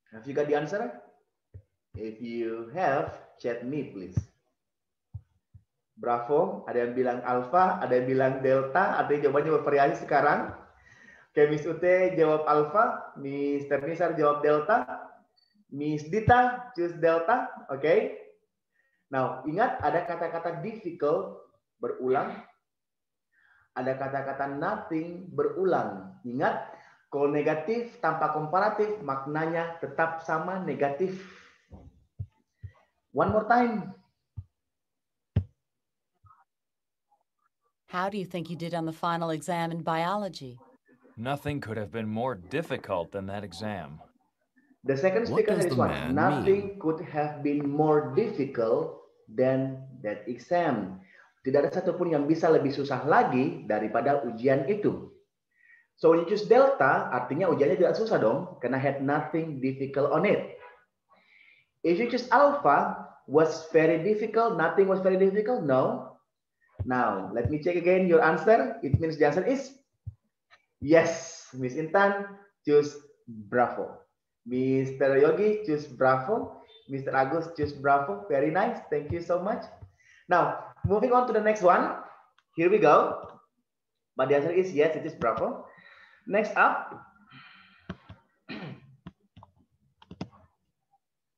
have you got the answer? If you have, chat me please. Bravo, ada yang bilang alpha, ada yang bilang delta, artinya jawabannya bervariasi sekarang. Oke, Miss Ute jawab alpha, Miss Ternisar jawab delta, Miss Dita choose delta, oke. Now, ingat ada kata-kata difficult berulang, ada kata-kata nothing berulang. Ingat, kalau negatif tanpa komparatif maknanya tetap sama negatif. One more time. How do you think you did on the final exam in biology? Nothing could have been more difficult than that exam. The second What speaker does is the one. man Nothing could have been more difficult than that exam. Tidak ada satupun yang bisa lebih susah lagi daripada ujian itu. So when you choose delta, artinya ujiannya tidak susah dong, karena had nothing difficult on it. If you choose alpha, was very difficult, nothing was very difficult, no. Now, let me check again your answer. It means the answer is yes. Miss Intan, choose bravo. Mr. Yogi, choose bravo. Mr. Agus, choose bravo. Very nice. Thank you so much. Now, moving on to the next one. Here we go. But the answer is yes, it is bravo. Next up.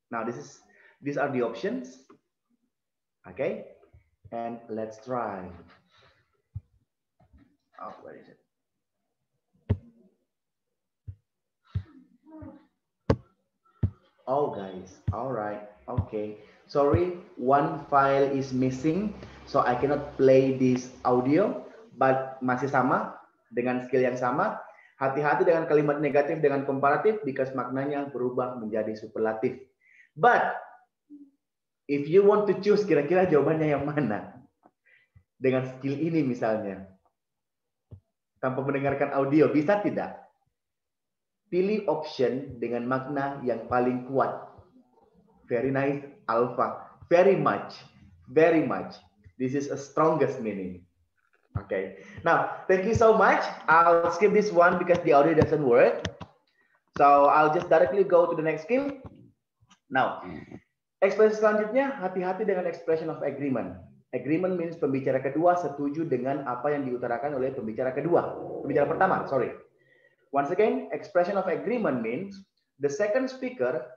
Now, these are the options. Okay. And let's try. Oh, where is it? Oh, guys. All right. Okay. Sorry, one file is missing, so I cannot play this audio. But masih sama, dengan skill yang sama. Hati-hati dengan kalimat negatif dengan komparatif, because maknanya berubah menjadi superlatif. But if you want to choose, kira-kira jawabannya yang mana? Dengan skill ini misalnya. Tanpa mendengarkan audio, bisa tidak? Pilih option dengan makna yang paling kuat. Very nice, alpha. Very much. Very much. This is a strongest meaning. Okay. Now, thank you so much. I'll skip this one because the audio doesn't work. So, I'll just directly go to the next skill. Now, ekspresi selanjutnya, hati-hati dengan expression of agreement. Agreement means pembicara kedua setuju dengan apa yang diutarakan oleh pembicara kedua. Pembicara pertama, sorry. Once again, expression of agreement means the second speaker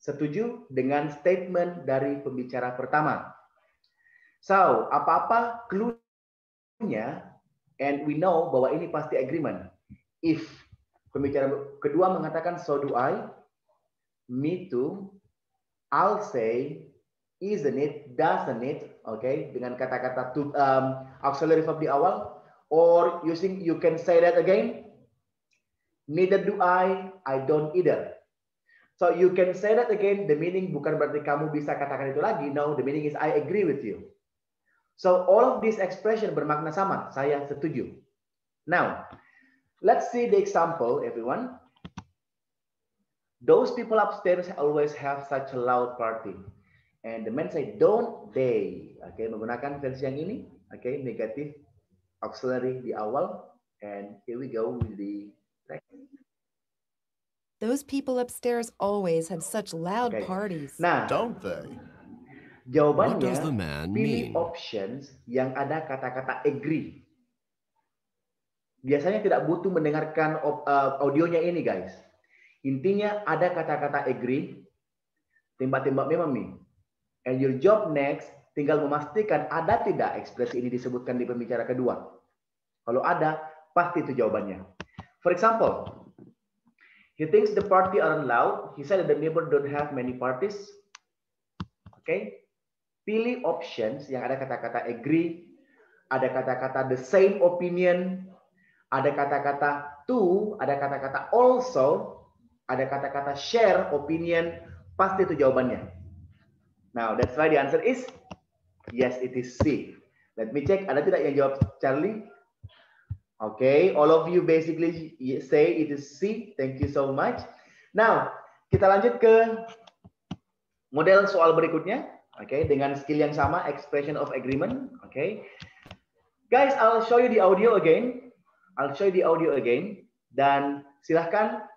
setuju dengan statement dari pembicara pertama. So, apa-apa clue-nya, and we know bahwa ini pasti agreement. If pembicara kedua mengatakan so do I, me too, I'll say, isn't it, doesn't it, okay, dengan kata-kata auxiliary verb di awal, or using you can say that again, neither do I don't either. So you can say that again, the meaning bukan berarti kamu bisa katakan itu lagi, no, the meaning is I agree with you. So all of these expression bermakna sama, saya setuju. Now, let's see the example, everyone. Those people upstairs always have such a loud party. And the man say, don't they? Okay, menggunakan versi yang ini. Okay, negatif auxiliary di awal. And here we go with the text. Those people upstairs always have such loud parties. Nah, Don't they? jawabannya What does the man pilih mean? options yang ada kata-kata agree. Biasanya tidak butuh mendengarkan audionya ini, guys. Intinya ada kata-kata agree, tembak-tembak memang. And your job next tinggal memastikan ada tidak ekspresi ini disebutkan di pembicara kedua. Kalau ada, pasti itu jawabannya. For example, he thinks the party aren't loud. He said that the neighbor don't have many parties. Okay, pilih options yang ada kata-kata agree, ada kata-kata the same opinion, ada kata-kata to, ada kata-kata also, ada kata-kata share opinion, pasti itu jawabannya. Now, that's why the answer is yes, it is C. Let me check, ada tidak yang jawab Charlie? Okay, all of you basically say it is C. Thank you so much. Now, kita lanjut ke model soal berikutnya. Okay, dengan skill yang sama, expression of agreement. Okay, guys, I'll show you the audio again. Dan silahkan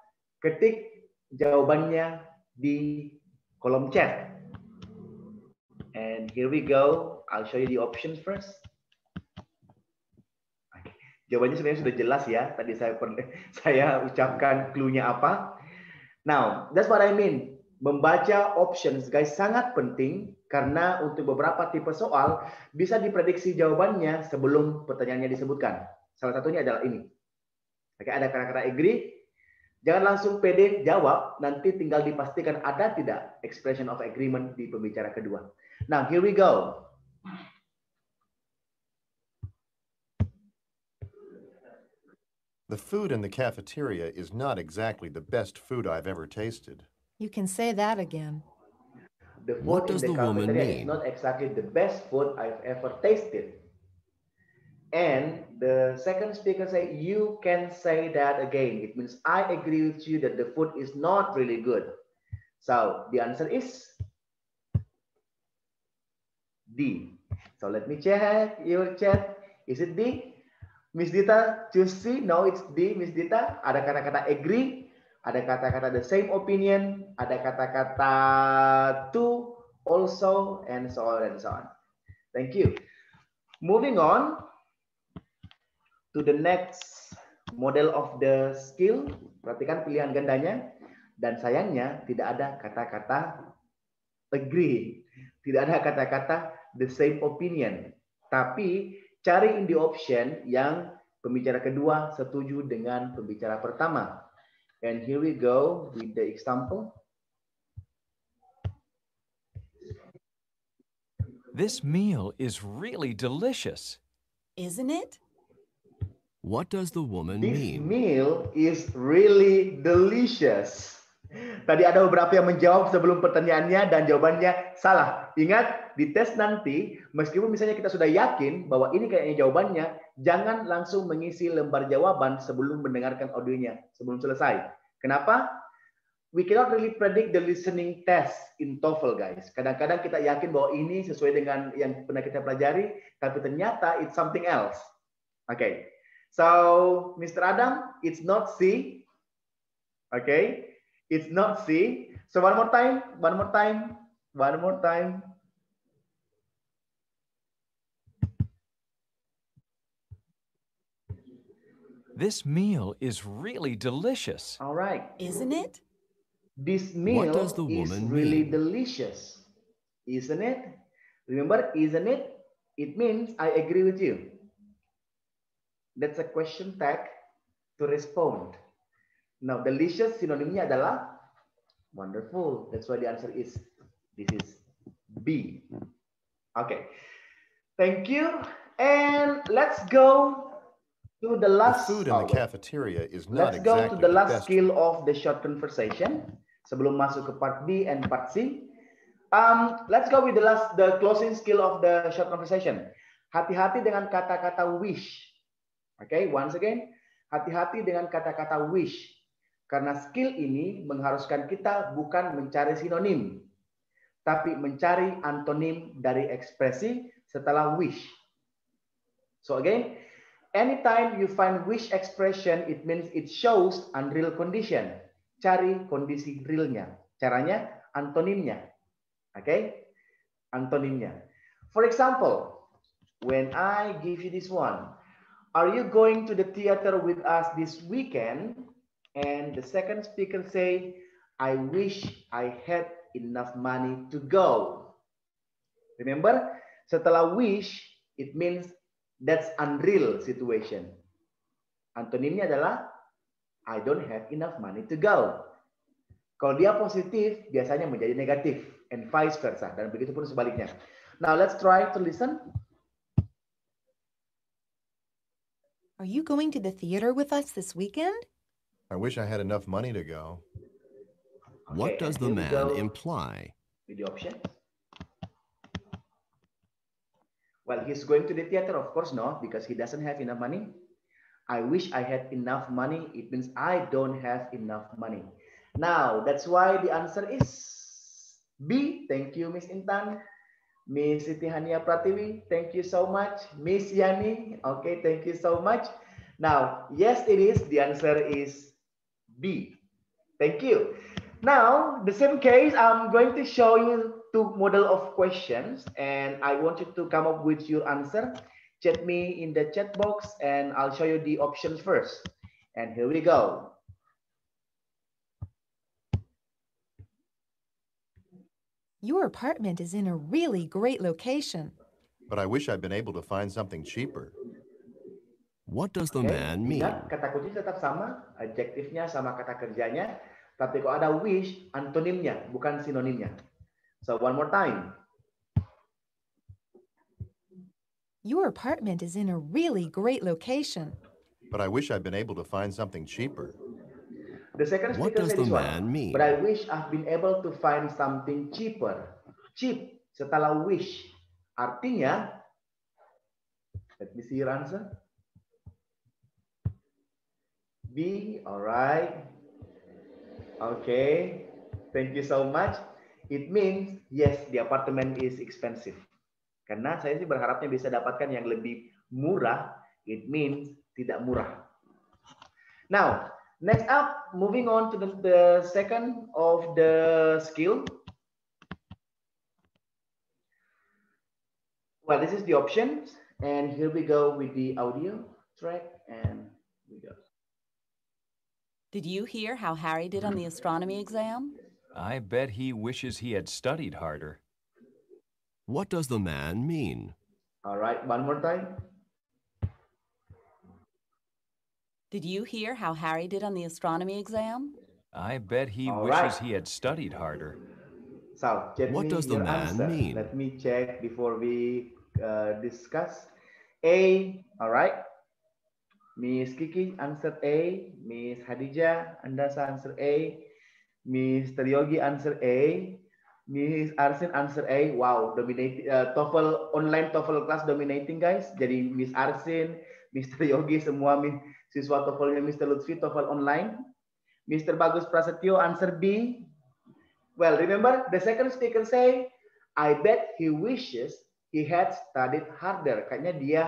ketik jawabannya di kolom chat. And here we go. I'll show you the options first. Jawabannya sebenarnya sudah jelas ya. Tadi saya ucapkan clue-nya apa. Now, that's what I mean. Membaca options, guys, sangat penting karena untuk beberapa tipe soal bisa diprediksi jawabannya sebelum pertanyaannya disebutkan. Salah satunya adalah ini. Oke, ada kata-kata agree. Jangan langsung pede jawab, nanti tinggal dipastikan ada tidak expression of agreement di pembicara kedua. Now, here we go. The food in the cafeteria is not exactly the best food I've ever tasted. You can say that again. The What food in does the the woman cafeteria is mean? not exactly the best food I've ever tasted. And the second speaker say, you can say that again. It means I agree with you that the food is not really good. So the answer is D. So let me check your chat. Is it D? Miss Dita, choose C. No, it's D, Miss Dita. Ada kata-kata agree, ada kata-kata the same opinion, ada kata-kata to, also, and so on and so on. Thank you. Moving on to the next model of the skill. Perhatikan pilihan gandanya. Dan sayangnya tidak ada kata-kata agree. Tidak ada kata-kata the same opinion. Tapi cari in the option yang pembicara kedua setuju dengan pembicara pertama. And here we go with the example. This meal is really delicious. Isn't it? What does the woman This mean? meal is really delicious. Tadi ada beberapa yang menjawab sebelum pertanyaannya dan jawabannya salah. Ingat, di tes nanti, meskipun misalnya kita sudah yakin bahwa ini kayaknya jawabannya, jangan langsung mengisi lembar jawaban sebelum mendengarkan audionya, sebelum selesai. Kenapa? We cannot really predict the listening test in TOEFL, guys. Kadang-kadang kita yakin bahwa ini sesuai dengan yang pernah kita pelajari, tapi ternyata it's something else. Okay. So, Mr. Adam, it's not C. Okay. It's not C. So one more time. This meal is really delicious. All right. Isn't it? This What meal does the is woman really mean? delicious. Isn't it? Remember, isn't it? It means I agree with you. That's a question tag to respond. Now, delicious synonymnya adalah wonderful. That's why the answer is this is B. Okay. Thank you. And let's go to the The last. food in the cafeteria is not Let's go to exactly the the last best. skill of the short conversation. Sebelum masuk ke part B and part C. Let's go with the closing skill of the short conversation. Hati-hati dengan kata-kata wish. Okay, once again, hati-hati dengan kata-kata wish. Karena skill ini mengharuskan kita bukan mencari sinonim, tapi mencari antonim dari ekspresi setelah wish. So again, anytime you find wish expression, it means it shows unreal condition. Cari kondisi realnya. Caranya antonimnya. Okay? Antonimnya. For example, when I give you this one, are you going to the theater with us this weekend? And the second speaker say, I wish I had enough money to go. Remember, setelah wish, it means that's unreal situation. Antonimnya adalah I don't have enough money to go. Kalau dia positif, biasanya menjadi negatif, and vice versa. Dan begitu pun sebaliknya. Now let's try to listen. Are you going to the theater with us this weekend? I wish I had enough money to go. What Okay, does and the here we man go imply? with the options. Well, he's going to the theater, of course not, because he doesn't have enough money. I wish I had enough money. It means I don't have enough money. Now, that's why the answer is B. Thank you, Miss Intan. Miss Siti Hania Pratiwi, thank you so much. Miss Yani, okay, thank you so much. Now, yes, it is. The answer is B. Thank you. Now, the same case, I'm going to show you two model of questions, and I want you to come up with your answer. Chat me in the chat box, and I'll show you the options first. And here we go. Your apartment is in a really great location. But I wish I'd been able to find something cheaper. What does the Okay, man mean? ingat, kata kunci tetap sama, adjektifnya sama kata kerjanya, tapi kalau ada wish, antonimnya, bukan sinonimnya. So one more time. Your apartment is in a really great location. But I wish I'd been able to find something cheaper. The second What speaker does said the this man one. mean? But I wish I've been able to find something cheaper. Cheap setelah wish. Artinya, let me see your answer. B, all right. Okay, thank you so much. It means, yes, the apartment is expensive. Karena saya sih berharapnya bisa dapatkan yang lebih murah. It means tidak murah. Now, next up, moving on to the second of the skill. Well, this is the options. And here we go with the audio track. And we go. Did you hear how Harry did on the astronomy exam? I bet he wishes he had studied harder. What does the man mean? All right, one more time. Did you hear how Harry did on the astronomy exam? I bet he All wishes right. he had studied harder. So, get What me does the your man answer. mean? Let me check before we discuss. A, all right. Miss Kiki answer A. Miss Hadijah, Andasa answer A. Mr. Yogi answer A. Miss Arsin answer A. Wow, dominating TOEFL online TOEFL class dominating guys. Jadi Miss Arsin, Mr. Yogi semua siswa TOEFL-nya Mr. Lutfi TOEFL online. Mr. Bagus Prasetyo answer B. Well, remember the second speaker say, I bet he wishes he had studied harder. Kayaknya dia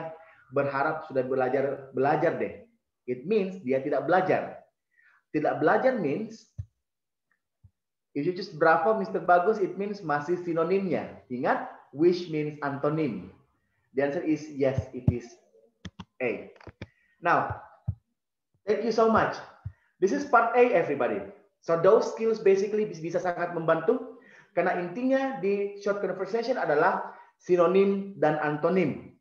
berharap sudah belajar deh. It means dia tidak belajar. Tidak belajar means if you just bravo Mr. Bagus, it means masih sinonimnya. Ingat, wish means antonym. The answer is yes, it is A. Now, Thank you so much. This is part A, everybody. So those skills basically bisa sangat membantu karena intinya di short conversation adalah sinonim dan antonim.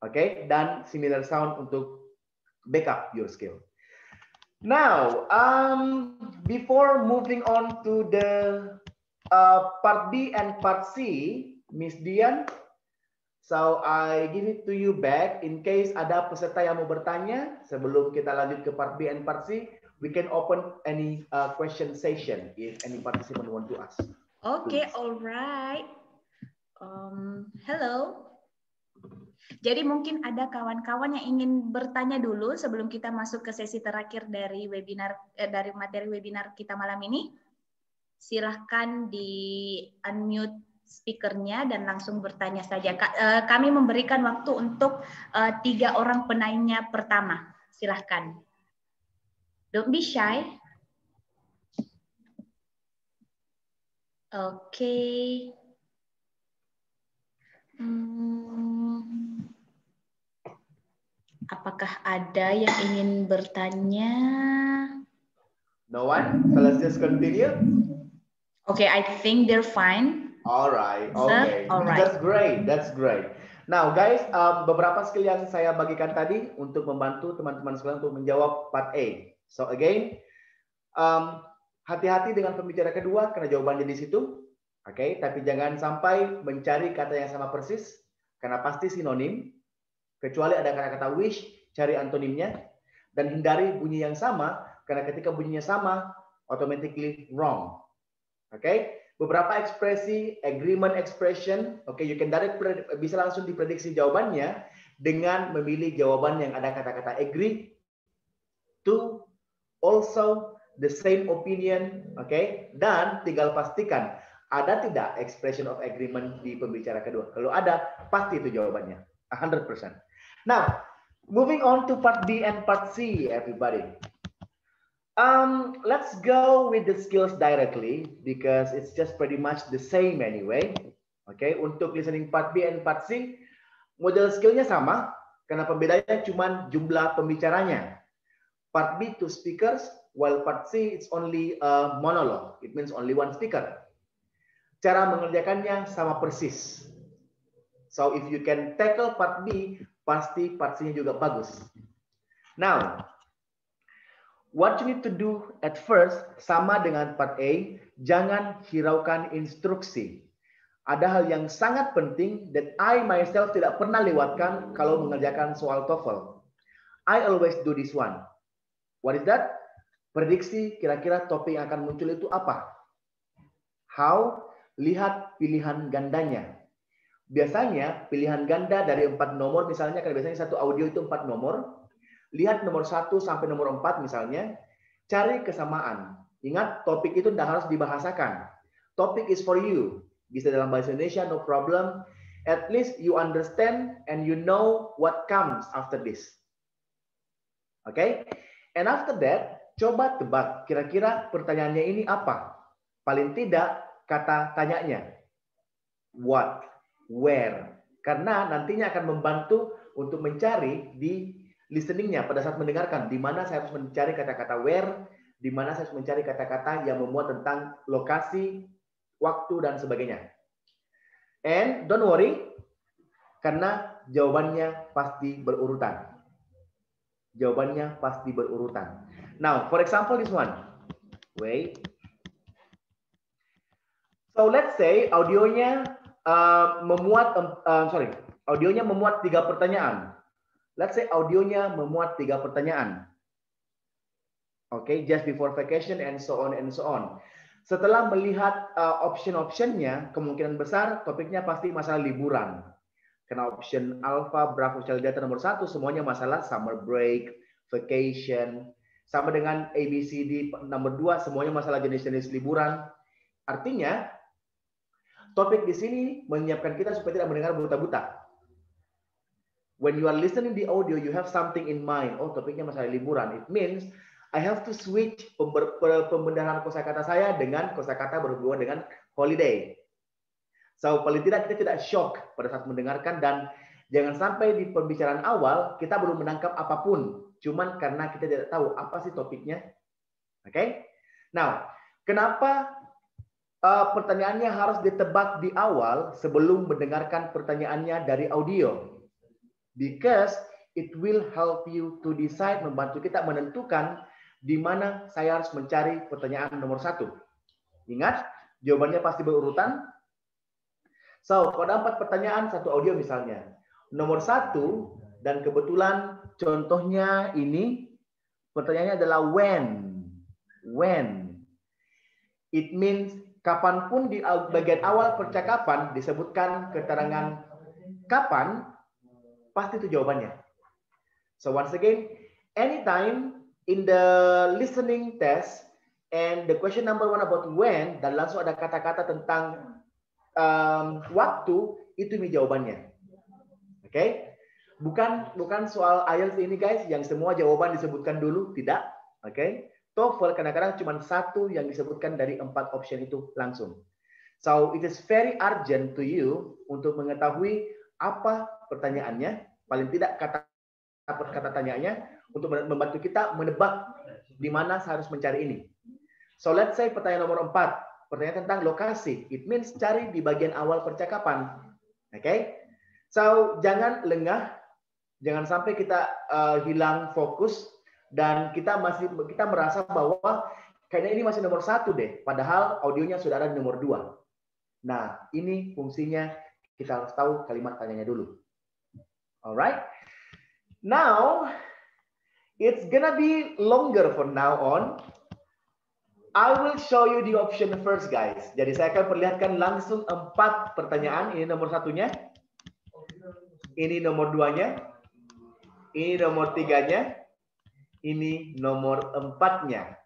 Oke, dan similar sound untuk backup your skill. Now, before moving on to the part B and part C, Miss Dian, so I give it to you back in case ada peserta yang mau bertanya sebelum kita lanjut ke part B and part C. We can open any question session if any participant want to ask. Okay, Please. all right. Hello. Jadi mungkin ada kawan-kawan yang ingin bertanya dulu sebelum kita masuk ke sesi terakhir dari webinar dari materi webinar kita malam ini. Silahkan di unmute speakernya dan langsung bertanya saja. Kami memberikan waktu untuk 3 orang penanya pertama. Silahkan. Don't be shy. Oke. Apakah ada yang ingin bertanya? No one? So let's just continue. Okay, I think they're fine. All right. Okay. All right. That's great. That's great. Now, guys, beberapa skill yang saya bagikan tadi untuk membantu teman-teman sekalian untuk menjawab part A. So again, hati-hati dengan pembicara kedua karena jawabannya di situ. Oke, tapi jangan sampai mencari kata yang sama persis karena pasti sinonim. Kecuali ada kata-kata wish, cari antonimnya dan hindari bunyi yang sama karena ketika bunyinya sama, automatically wrong. Oke, beberapa ekspresi, agreement expression, oke, you can bisa langsung diprediksi jawabannya dengan memilih jawaban yang ada kata-kata agree, to, also, the same opinion, oke, dan tinggal pastikan ada tidak expression of agreement di pembicara kedua. Kalau ada, pasti itu jawabannya, 100%. Now, moving on to part B and part C, everybody. Let's go with the skills directly because it's just pretty much the same anyway. Okay, untuk listening part B and part C, model skillnya sama karena pembedanya cuma jumlah pembicaranya. Part B 2 speakers, while part C it's only a monologue. It means only one speaker. Cara mengerjakannya sama persis. So if you can tackle part B, pasti part C-nya juga bagus. Now, what you need to do at first, sama dengan part A, jangan hiraukan instruksi. Ada hal yang sangat penting that I myself tidak pernah lewatkan kalau mengerjakan soal TOEFL. I always do this one. What is that? Prediksi kira-kira topik yang akan muncul itu apa? How? Lihat pilihan gandanya. Biasanya pilihan ganda dari 4 nomor, misalnya karena biasanya satu audio itu 4 nomor. Lihat nomor 1 sampai nomor 4 misalnya, cari kesamaan. Ingat, topik itu tidak harus dibahasakan. Topik is for you. Bisa dalam bahasa Indonesia, no problem. At least you understand and you know what comes after this. Okay? And after that, coba tebak. Kira-kira pertanyaannya ini apa? Paling tidak, kata tanyanya. What? Where? Karena nantinya akan membantu untuk mencari di listeningnya pada saat mendengarkan di mana saya harus mencari kata-kata where, di mana saya harus mencari kata-kata yang memuat tentang lokasi, waktu dan sebagainya. And don't worry karena jawabannya pasti berurutan. Jawabannya pasti berurutan. Now, for example this one. Wait. So let's say audionya audionya memuat 3 pertanyaan. Let's say audionya memuat 3 pertanyaan. Okay, just before vacation and so on and so on. Setelah melihat option-optionnya, kemungkinan besar topiknya pasti masalah liburan. Karena option Alpha, Bravo, Charlie Delta nomor 1 semuanya masalah summer break, vacation. Sama dengan ABCD nomor 2 semuanya masalah jenis-jenis liburan. Artinya topik di sini menyiapkan kita supaya tidak mendengar buta-buta. When you are listening the audio, you have something in mind. Oh, topiknya masalah liburan. It means I have to switch pembenaran kosakata saya dengan kosakata berhubungan dengan holiday. So, paling tidak kita tidak shock pada saat mendengarkan dan Jangan sampai di pembicaraan awal kita belum menangkap apapun, cuman karena kita tidak tahu apa sih topiknya. Oke? Now, kenapa pertanyaannya harus ditebak di awal sebelum mendengarkan pertanyaannya dari audio? Because it will help you to decide, membantu kita menentukan di mana saya harus mencari pertanyaan nomor 1. Ingat, jawabannya pasti berurutan. So, kalau ada 4 pertanyaan, 1 audio misalnya. Nomor 1, dan kebetulan contohnya ini, pertanyaannya adalah when. When. It means kapanpun di bagian awal percakapan disebutkan keterangan kapan, pasti itu jawabannya. So once again, anytime in the listening test and the question number 1 about when, dan langsung ada kata-kata tentang waktu, itu ini jawabannya. Oke? Bukan soal IELTS ini guys, yang semua jawaban disebutkan dulu, tidak. Oke? TOEFL kadang-kadang cuma 1 yang disebutkan dari 4 option itu langsung. So it is very urgent to you untuk mengetahui apa pertanyaannya, paling tidak kata tanyanya, untuk membantu kita menebak di mana saya harus mencari ini. So let's say pertanyaan nomor 4, pertanyaan tentang lokasi. It means cari di bagian awal percakapan. Oke? So jangan lengah, jangan sampai kita hilang fokus dan kita merasa bahwa kayaknya ini masih nomor 1 deh, padahal audionya sudah ada di nomor 2. Nah, ini fungsinya kita harus tahu kalimat tanyanya dulu. Alright? Now, it's gonna be longer from now on. I will show you the option first, guys. Jadi saya akan perlihatkan langsung 4 pertanyaan. Ini nomor 1-nya. Ini nomor 2-nya. Ini nomor 3-nya. Ini nomor 4-nya.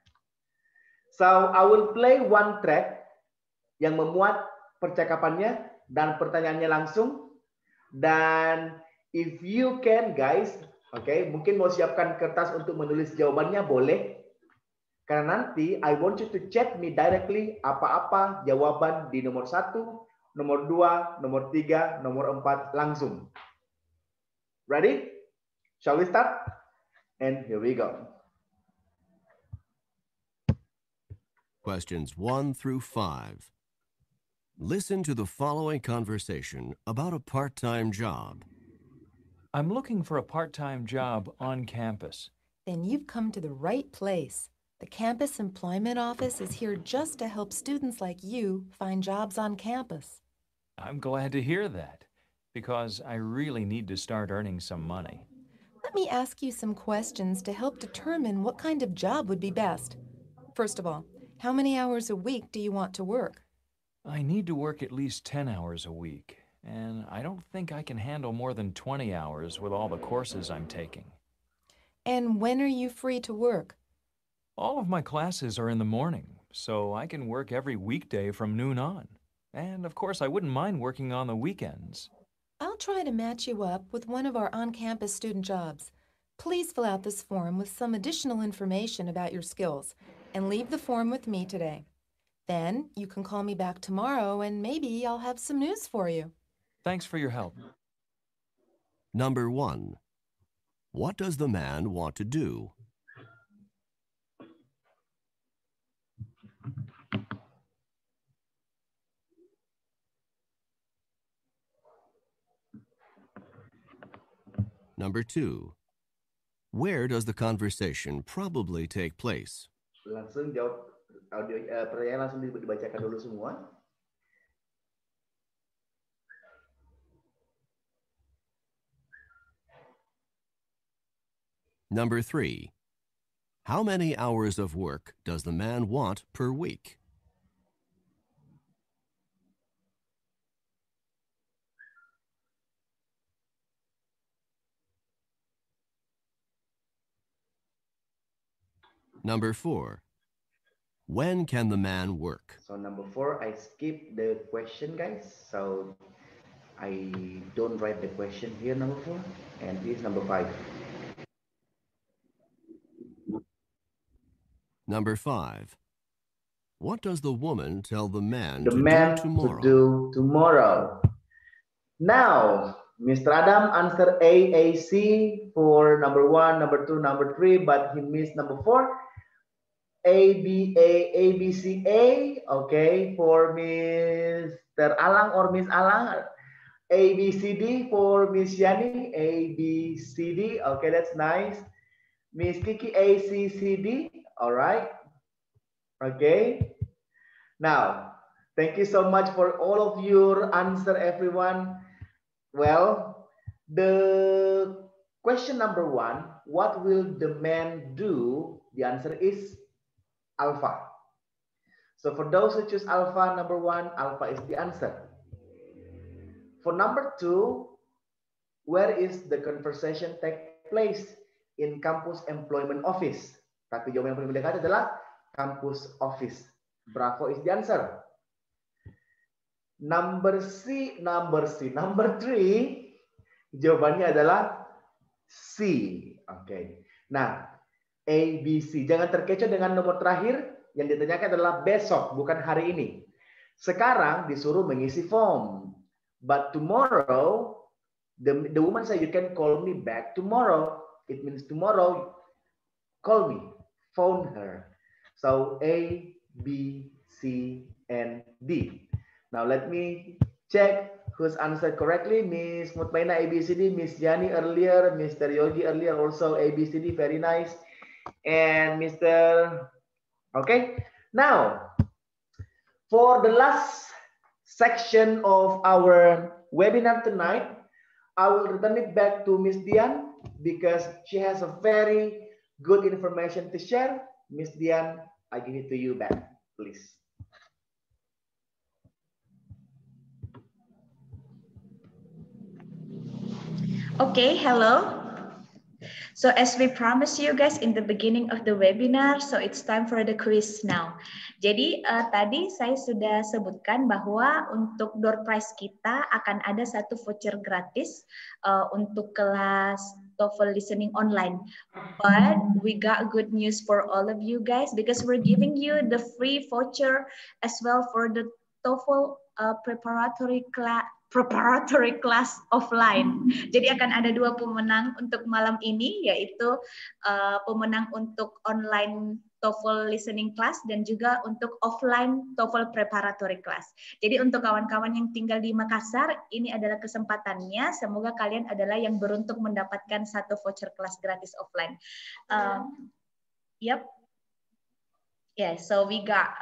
So, I will play one track yang memuat percakapannya dan pertanyaannya langsung. Dan if you can, guys, mungkin mau siapkan kertas untuk menulis jawabannya, boleh. Karena nanti I want you to chat me directly apa-apa jawaban di nomor 1, nomor 2, nomor 3, nomor 4 langsung. Ready? Shall we start? And here we go. Questions 1 through 5. Listen to the following conversation about a part-time job. I'm looking for a part-time job on campus. Then you've come to the right place. The Campus Employment Office is here just to help students like you find jobs on campus. I'm glad to hear that, because I really need to start earning some money. Let me ask you some questions to help determine what kind of job would be best. First of all, how many hours a week do you want to work? I need to work at least 10 hours a week. And I don't think I can handle more than 20 hours with all the courses I'm taking. And when are you free to work? All of my classes are in the morning, so I can work every weekday from noon on. And of course, I wouldn't mind working on the weekends. I'll try to match you up with one of our on-campus student jobs. Please fill out this form with some additional information about your skills and leave the form with me today. Then you can call me back tomorrow and maybe I'll have some news for you. Thanks for your help. Number 1. What does the man want to do? Number 2. Where does the conversation probably take place? Langsung jawab audio pertanyaan langsung dibacakan dulu semua. Number 3. How many hours of work does the man want per week? Number 4. When can the man work? So number 4, I skip the question, guys. So I don't write the question here, number 4. And this is number 5. Number 5. What does the woman tell the man The to man do tomorrow? to do tomorrow. Now, Mr. Adam answered AAC for number 1, number 2, number 3, but he missed number 4. ABCA, okay, for Mr. Alang or Miss Alang. ABCD for Miss Yani, ABCD, okay, that's nice. Miss Kiki, ACCD, all right, okay. Now, thank you so much for all of your answer, everyone. Well, the question number 1, what will the man do? The answer is Alpha. So for those who choose Alpha, number 1, Alpha is the answer. For number 2, where is the conversation take place? In campus employment office. Tapi jawaban yang paling dekat adalah campus office. Bravo is the answer. Number 3, jawabannya adalah C. Oke. Nah, ABC. Jangan terkecoh dengan nomor terakhir yang ditanyakan adalah besok, bukan hari ini. Sekarang disuruh mengisi form. But tomorrow, the woman said, you can call me back tomorrow. It means tomorrow, call me, phone her. So A, B, C, and D. Now let me check who's answered correctly. Miss Mutmaina ABCD, Miss Yani earlier, Mr. Yogi earlier also ABCD, very nice. And Mr. Okay, now for the last section of our webinar tonight, I will return it back to Miss Dian because she has a very good information to share. Miss Dian, I give it to you back, please. Okay, hello. So as we promised you guys in the beginning of the webinar, so it's time for the quiz now. Jadi tadi saya sudah sebutkan bahwa untuk door prize kita akan ada satu voucher gratis untuk kelas TOEFL listening online. But we got good news for all of you guys because we're giving you the free voucher as well for the TOEFL preparatory class offline. Jadi akan ada 2 pemenang untuk malam ini, yaitu pemenang untuk online TOEFL listening class dan juga untuk offline TOEFL preparatory class. Jadi untuk kawan-kawan yang tinggal di Makassar, ini adalah kesempatannya. Semoga kalian adalah yang beruntung mendapatkan satu voucher kelas gratis offline. Yep. Yeah, so we got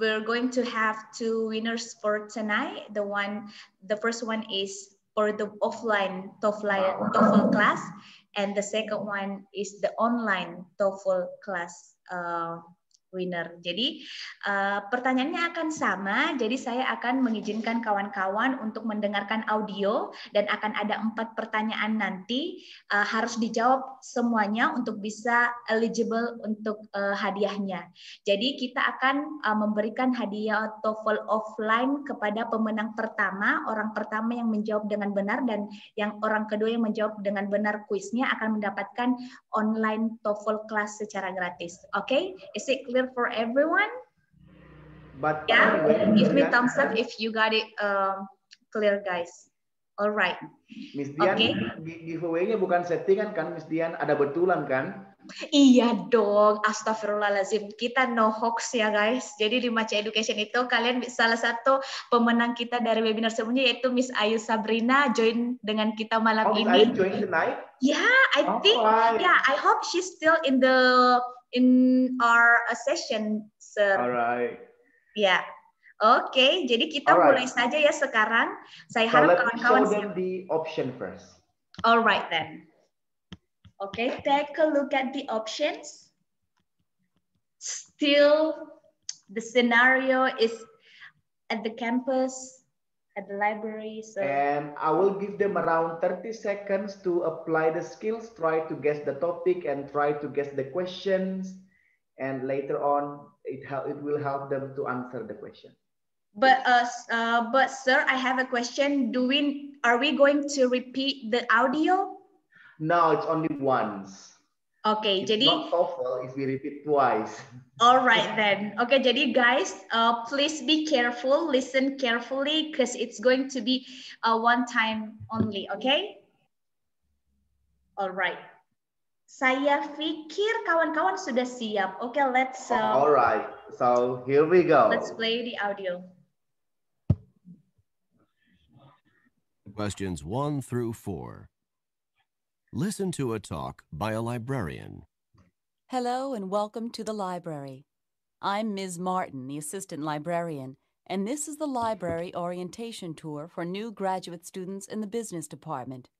we're going to have 2 winners for tonight. The first one is for the offline TOEFL class, and the second one is the online TOEFL class winner. Jadi pertanyaannya akan sama. Jadi saya akan mengizinkan kawan-kawan untuk mendengarkan audio dan akan ada 4 pertanyaan nanti harus dijawab semuanya untuk bisa eligible untuk hadiahnya. Jadi kita akan memberikan hadiah TOEFL offline kepada pemenang pertama, orang pertama yang menjawab dengan benar dan yang orang kedua yang menjawab dengan benar kuisnya akan mendapatkan online TOEFL class secara gratis. Okay? Is it clear for everyone? But yeah, give me thumbs up if you got it clear, guys. All right. Miss Dian, okay. Giveaway-nya bukan settingan kan, Miss Dian? Ada betulan kan? Iya dong, astagfirullahaladzim. Kita no hoax ya guys. Jadi di Maca Education itu kalian salah satu pemenang kita dari webinar sebelumnya yaitu Miss Ayu Sabrina join dengan kita malam ini. Miss Ayu join tonight? Yeah, I think. Right. Yeah, I hope she's still in our session, sir. Alright. Ya, oke. Jadi kita mulai saja ya sekarang. Saya harap kawan-kawan siap. The option first. Alright then. Okay, take a look at the options. Still, the scenario is at the campus, at the library. So. And I will give them around 30 seconds to apply the skills, try to guess the topic and try to guess the questions. And later on, it will help them to answer the question. But sir, I have a question. Are we going to repeat the audio? No, it's only once. Oke, It's jadi not TOEFL if we repeat twice. alright then. Oke, jadi guys, please be careful, listen carefully, because it's going to be one time only. Okay? Alright. Saya pikir kawan-kawan sudah siap. Oke, let's. Alright, so here we go. Let's play the audio. Questions 1 through 4. Listen to a talk by a librarian. Hello and welcome to the library. I'm Ms. Martin, the assistant librarian, and this is the library orientation tour for new graduate students in the business department.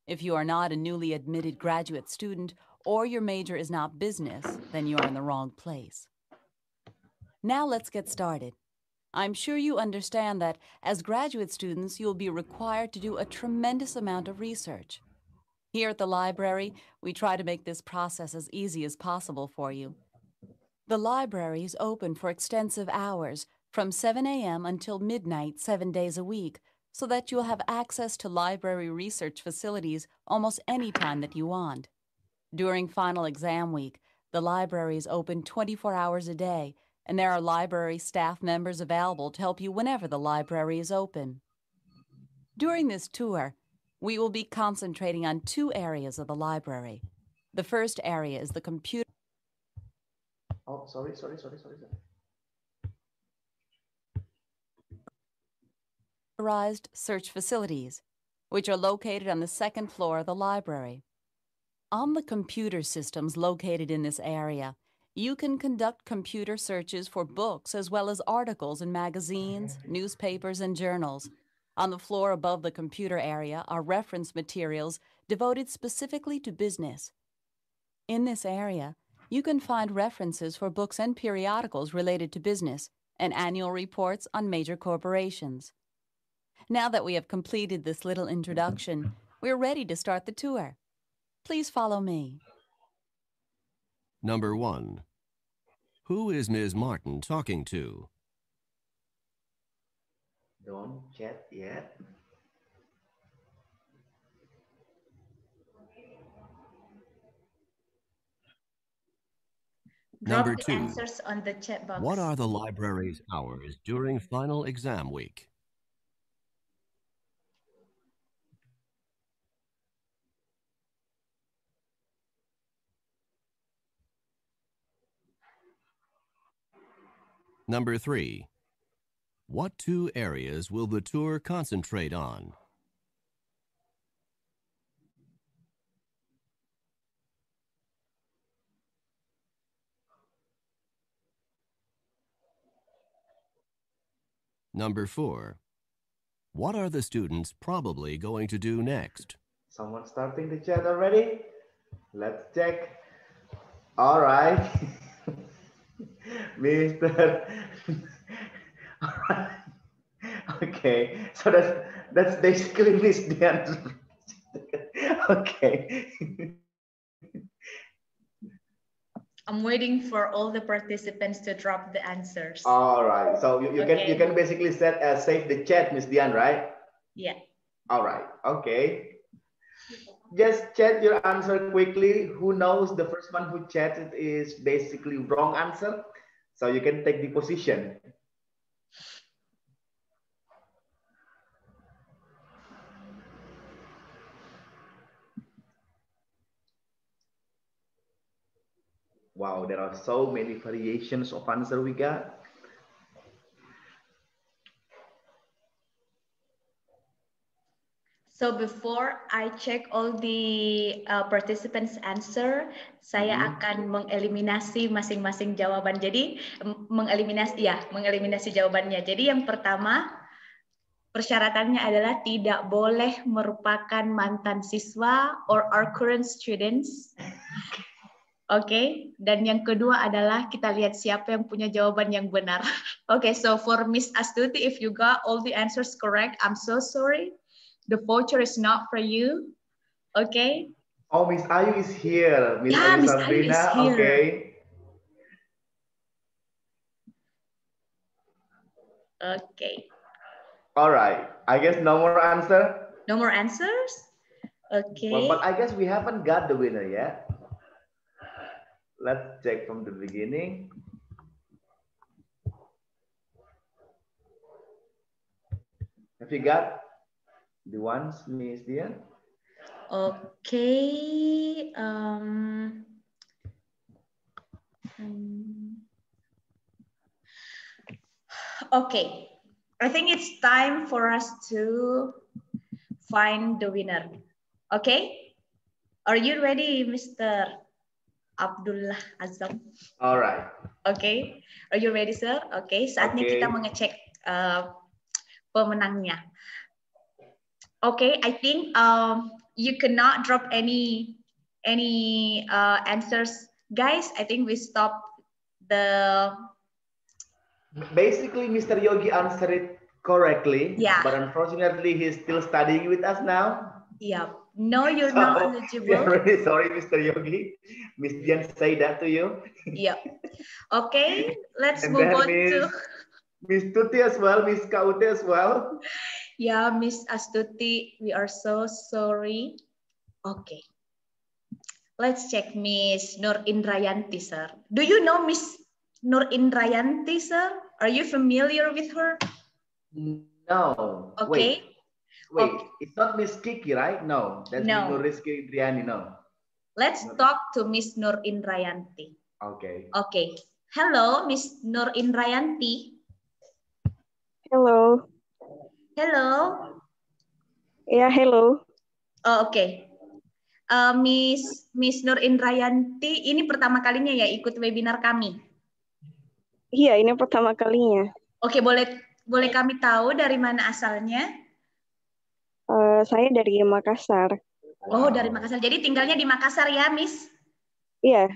If you are not a newly admitted graduate student or your major is not business, then you are in the wrong place. Now let's get started. I'm sure you understand that as graduate students, you'll be required to do a tremendous amount of research. Here at the library, we try to make this process as easy as possible for you. The library is open for extensive hours, from 7 a.m. until midnight, 7 days a week, so that you'll have access to library research facilities almost any time that you want. During final exam week, the library is open 24 hours a day, and there are library staff members available to help you whenever the library is open. During this tour, we will be concentrating on 2 areas of the library. The first area is the computer. Oh, sorry. Computerized search facilities, which are located on the 2nd floor of the library. On the computer systems located in this area, you can conduct computer searches for books as well as articles in magazines, newspapers, and journals. On the floor above the computer area are reference materials devoted specifically to business. In this area, you can find references for books and periodicals related to business and annual reports on major corporations. Now that we have completed this little introduction, we're ready to start the tour. Please follow me. Number 1. Who is Ms. Martin talking to? Don't chat yet. Drop Number the 2. answers on the chat box. What are the library's hours during final exam week? Number 3. What 2 areas will the tour concentrate on? Number 4. What are the students probably going to do next? Someone starting the chat already? Let's check. All right. Mr. All right. Okay. So that's basically Miss Dian. Okay. I'm waiting for all the participants to drop the answers. All right. So you can basically save the chat, Miss Dian, right? Yeah. All right. Okay. Just chat your answer quickly. Who knows the first one who chatted is basically wrong answer. So you can take the position. Wow, there are so many variations of answer we got. So before I check all the participants' answer, saya akan mengeliminasi masing-masing jawaban. Jadi mengeliminasi jawabannya. Jadi yang pertama, persyaratannya adalah tidak boleh merupakan mantan siswa or our current students. Oke, dan yang kedua adalah kita lihat siapa yang punya jawaban yang benar. Oke, so for Miss Astuti, if you got all the answers correct, I'm so sorry. The voucher is not for you. Okay. Oh, Miss Ayu is here. Miss Ayu Miss Sabrina. Ayu is here. Okay. Okay. All right. I guess no more answer. No more answers. Okay. Well, but I guess we haven't got the winner yet. Let's check from the beginning. Have you got the ones, Miss Dian? Okay. Okay. I think it's time for us to find the winner. Okay? Are you ready, Mr. Abdullah Azam? All right. Okay. Are you ready, sir? Okay. Saatnya kita mengecek pemenangnya. Okay, I think you cannot drop any answers, guys. I think we stop the. Basically, Mr. Yogi answered it correctly. Yeah. But unfortunately, he's still studying with us now. Yeah. No, you're not eligible. We are really sorry, Mr. Yogi. Miss Dian say that to you. Yeah. Okay, let's move on to Miss Tuti as well, Miss Kaute as well. Yeah, Miss Astuti, we are so sorry. Okay. Let's check Miss Nur Indrayanti, sir. Do you know Miss Nur Indrayanti, sir? Are you familiar with her? No. Okay. Wait. Okay. It's not Miss Kiki, right? No. That's no. Miss Nur Rizky Indriani, no. Let's talk to Miss Nur Indrayanti. Okay. Okay. Hello, Miss Nur Indrayanti. Hello. Hello. Yeah, hello. Oh, okay. Miss Nur Indrayanti, ini pertama kalinya ya ikut webinar kami? Iya, ini pertama kalinya. Oke, boleh kami tahu dari mana asalnya? Saya dari Makassar. Oh, dari Makassar. Jadi tinggalnya di Makassar ya, Miss? Iya.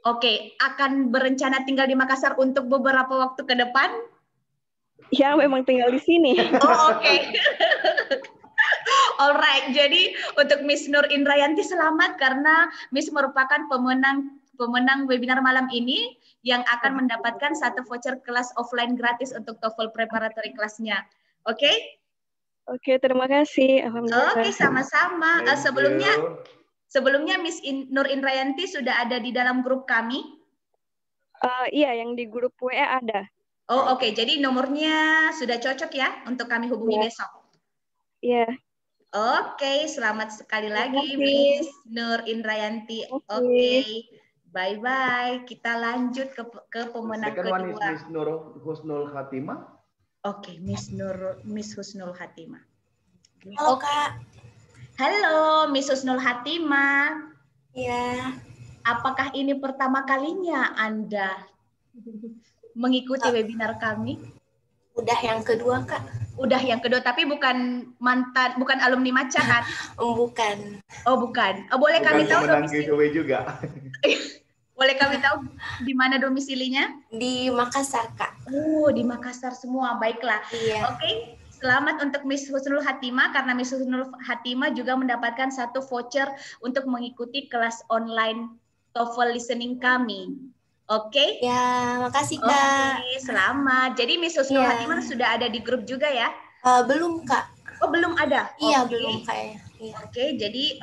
Oke, akan berencana tinggal di Makassar untuk beberapa waktu ke depan? Ya, memang tinggal di sini. Oh, oke. Alright, jadi untuk Miss Nur Indrayanti selamat karena Miss merupakan pemenang webinar malam ini yang akan mendapatkan satu voucher kelas offline gratis untuk TOEFL preparatory kelasnya. Oke? Oke, terima kasih. Alhamdulillah. Oke, sama-sama. Sebelumnya Miss Nur Indrayanti sudah ada di dalam grup kami? Iya, yang di grup WA ada. Oh, oke. Jadi nomornya sudah cocok ya untuk kami hubungi besok? Iya. Oke, selamat sekali lagi Miss Nur Indrayanti. Oke, bye-bye. Kita lanjut ke pemenang kedua. Second one is Miss Nur Husnul Khatimah. Oke, Miss Husnul Khatimah. Halo, Kak. Halo, Miss Husnul Khatimah. Ya. Apakah ini pertama kalinya Anda mengikuti webinar kami? Udah yang kedua, Kak. Udah yang kedua, tapi bukan alumni Maca kan? Bukan. Oh, bukan. Oh, boleh kami tahu domisili juga. Boleh kami tahu di mana domisilinya? Di Makassar, Kak. Oh, di Makassar semua. Baiklah. Iya. Oke. Selamat untuk Miss Husnul Khatimah karena Miss Husnul Khatimah juga mendapatkan satu voucher untuk mengikuti kelas online TOEFL listening kami. Oke? Ya, makasih, Kak. Oke, selamat. Jadi Miss Husnul Khatimah sudah ada di grup juga ya? Belum, Kak. Oh, belum ada? Iya, belum kayaknya. Iya. Oke, jadi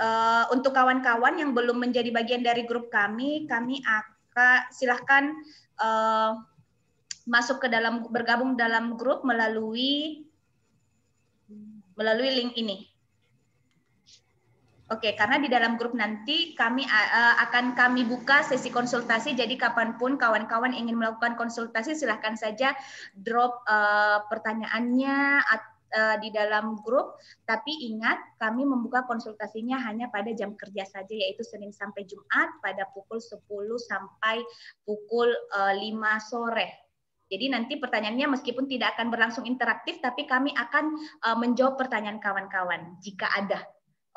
untuk kawan-kawan yang belum menjadi bagian dari grup kami akan silahkan masuk ke dalam, bergabung dalam grup melalui link ini. Oke, karena di dalam grup nanti akan kami buka sesi konsultasi, jadi kapanpun kawan-kawan ingin melakukan konsultasi silahkan saja drop pertanyaannya di dalam grup, tapi ingat kami membuka konsultasinya hanya pada jam kerja saja, yaitu Senin sampai Jumat pada pukul 10 sampai pukul 5 sore. Jadi nanti pertanyaannya meskipun tidak akan berlangsung interaktif, tapi kami akan menjawab pertanyaan kawan-kawan jika ada.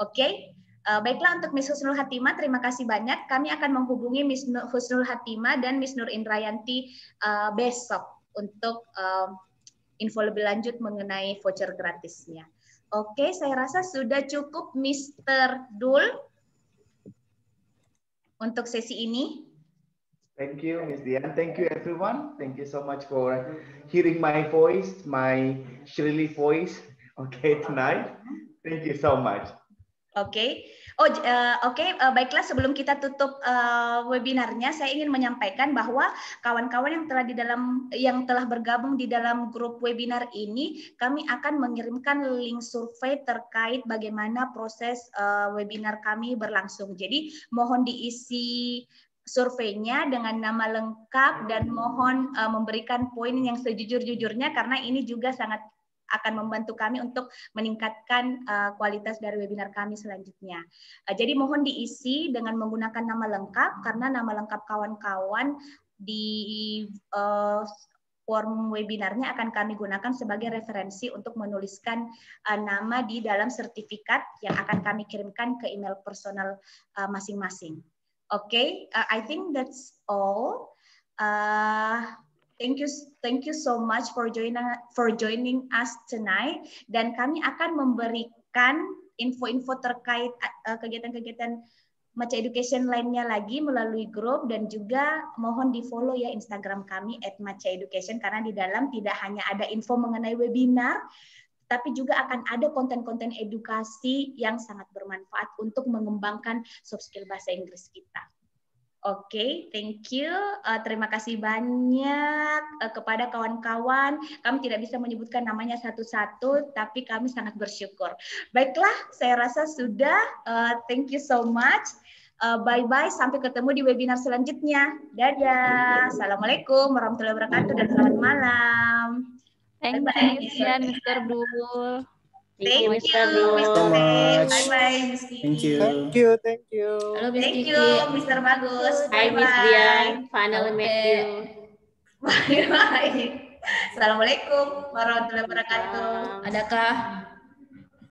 Oke? Baiklah untuk Miss Husnul Khatimah, terima kasih banyak. Kami akan menghubungi Miss Husnul Khatimah dan Miss Nur Indrayanti besok untuk info lebih lanjut mengenai voucher gratisnya. Oke, saya rasa sudah cukup Mr. Dul untuk sesi ini. Thank you, Miss Dian. Thank you, everyone. Thank you so much for hearing my voice, my shrilly voice. Okay, tonight. Thank you so much. Oke, Baiklah, sebelum kita tutup webinarnya, saya ingin menyampaikan bahwa kawan-kawan yang telah bergabung di dalam grup webinar ini, kami akan mengirimkan link survei terkait bagaimana proses webinar kami berlangsung. Jadi mohon diisi surveinya dengan nama lengkap dan mohon memberikan poin yang sejujur-jujurnya, karena ini juga sangat akan membantu kami untuk meningkatkan kualitas dari webinar kami selanjutnya. Jadi mohon diisi dengan menggunakan nama lengkap, karena nama lengkap kawan-kawan di form webinarnya akan kami gunakan sebagai referensi untuk menuliskan nama di dalam sertifikat yang akan kami kirimkan ke email personal masing-masing. Okay, I think that's all. Thank you so much for joining us tonight. Dan kami akan memberikan info-info terkait kegiatan-kegiatan Maca Education lainnya lagi melalui grup, dan juga mohon di follow ya Instagram kami @macaeducation, karena di dalam tidak hanya ada info mengenai webinar, tapi juga akan ada konten-konten edukasi yang sangat bermanfaat untuk mengembangkan soft skill bahasa Inggris kita. Oke, thank you. Terima kasih banyak kepada kawan-kawan. Kami tidak bisa menyebutkan namanya satu-satu, tapi kami sangat bersyukur. Baiklah, saya rasa sudah. Thank you so much. Bye-bye, sampai ketemu di webinar selanjutnya. Dadah. Assalamualaikum warahmatullahi wabarakatuh dan selamat malam. Thank you, Mr. Bul. Thank you, Mr. Bye-bye, Miss Kiki. Thank you. Halo, Miss Thank Kiki. you, Mr. Bagus. Hi, Miss Dian. Finally met you. Bye-bye. Assalamualaikum warahmatullahi wabarakatuh. Adakah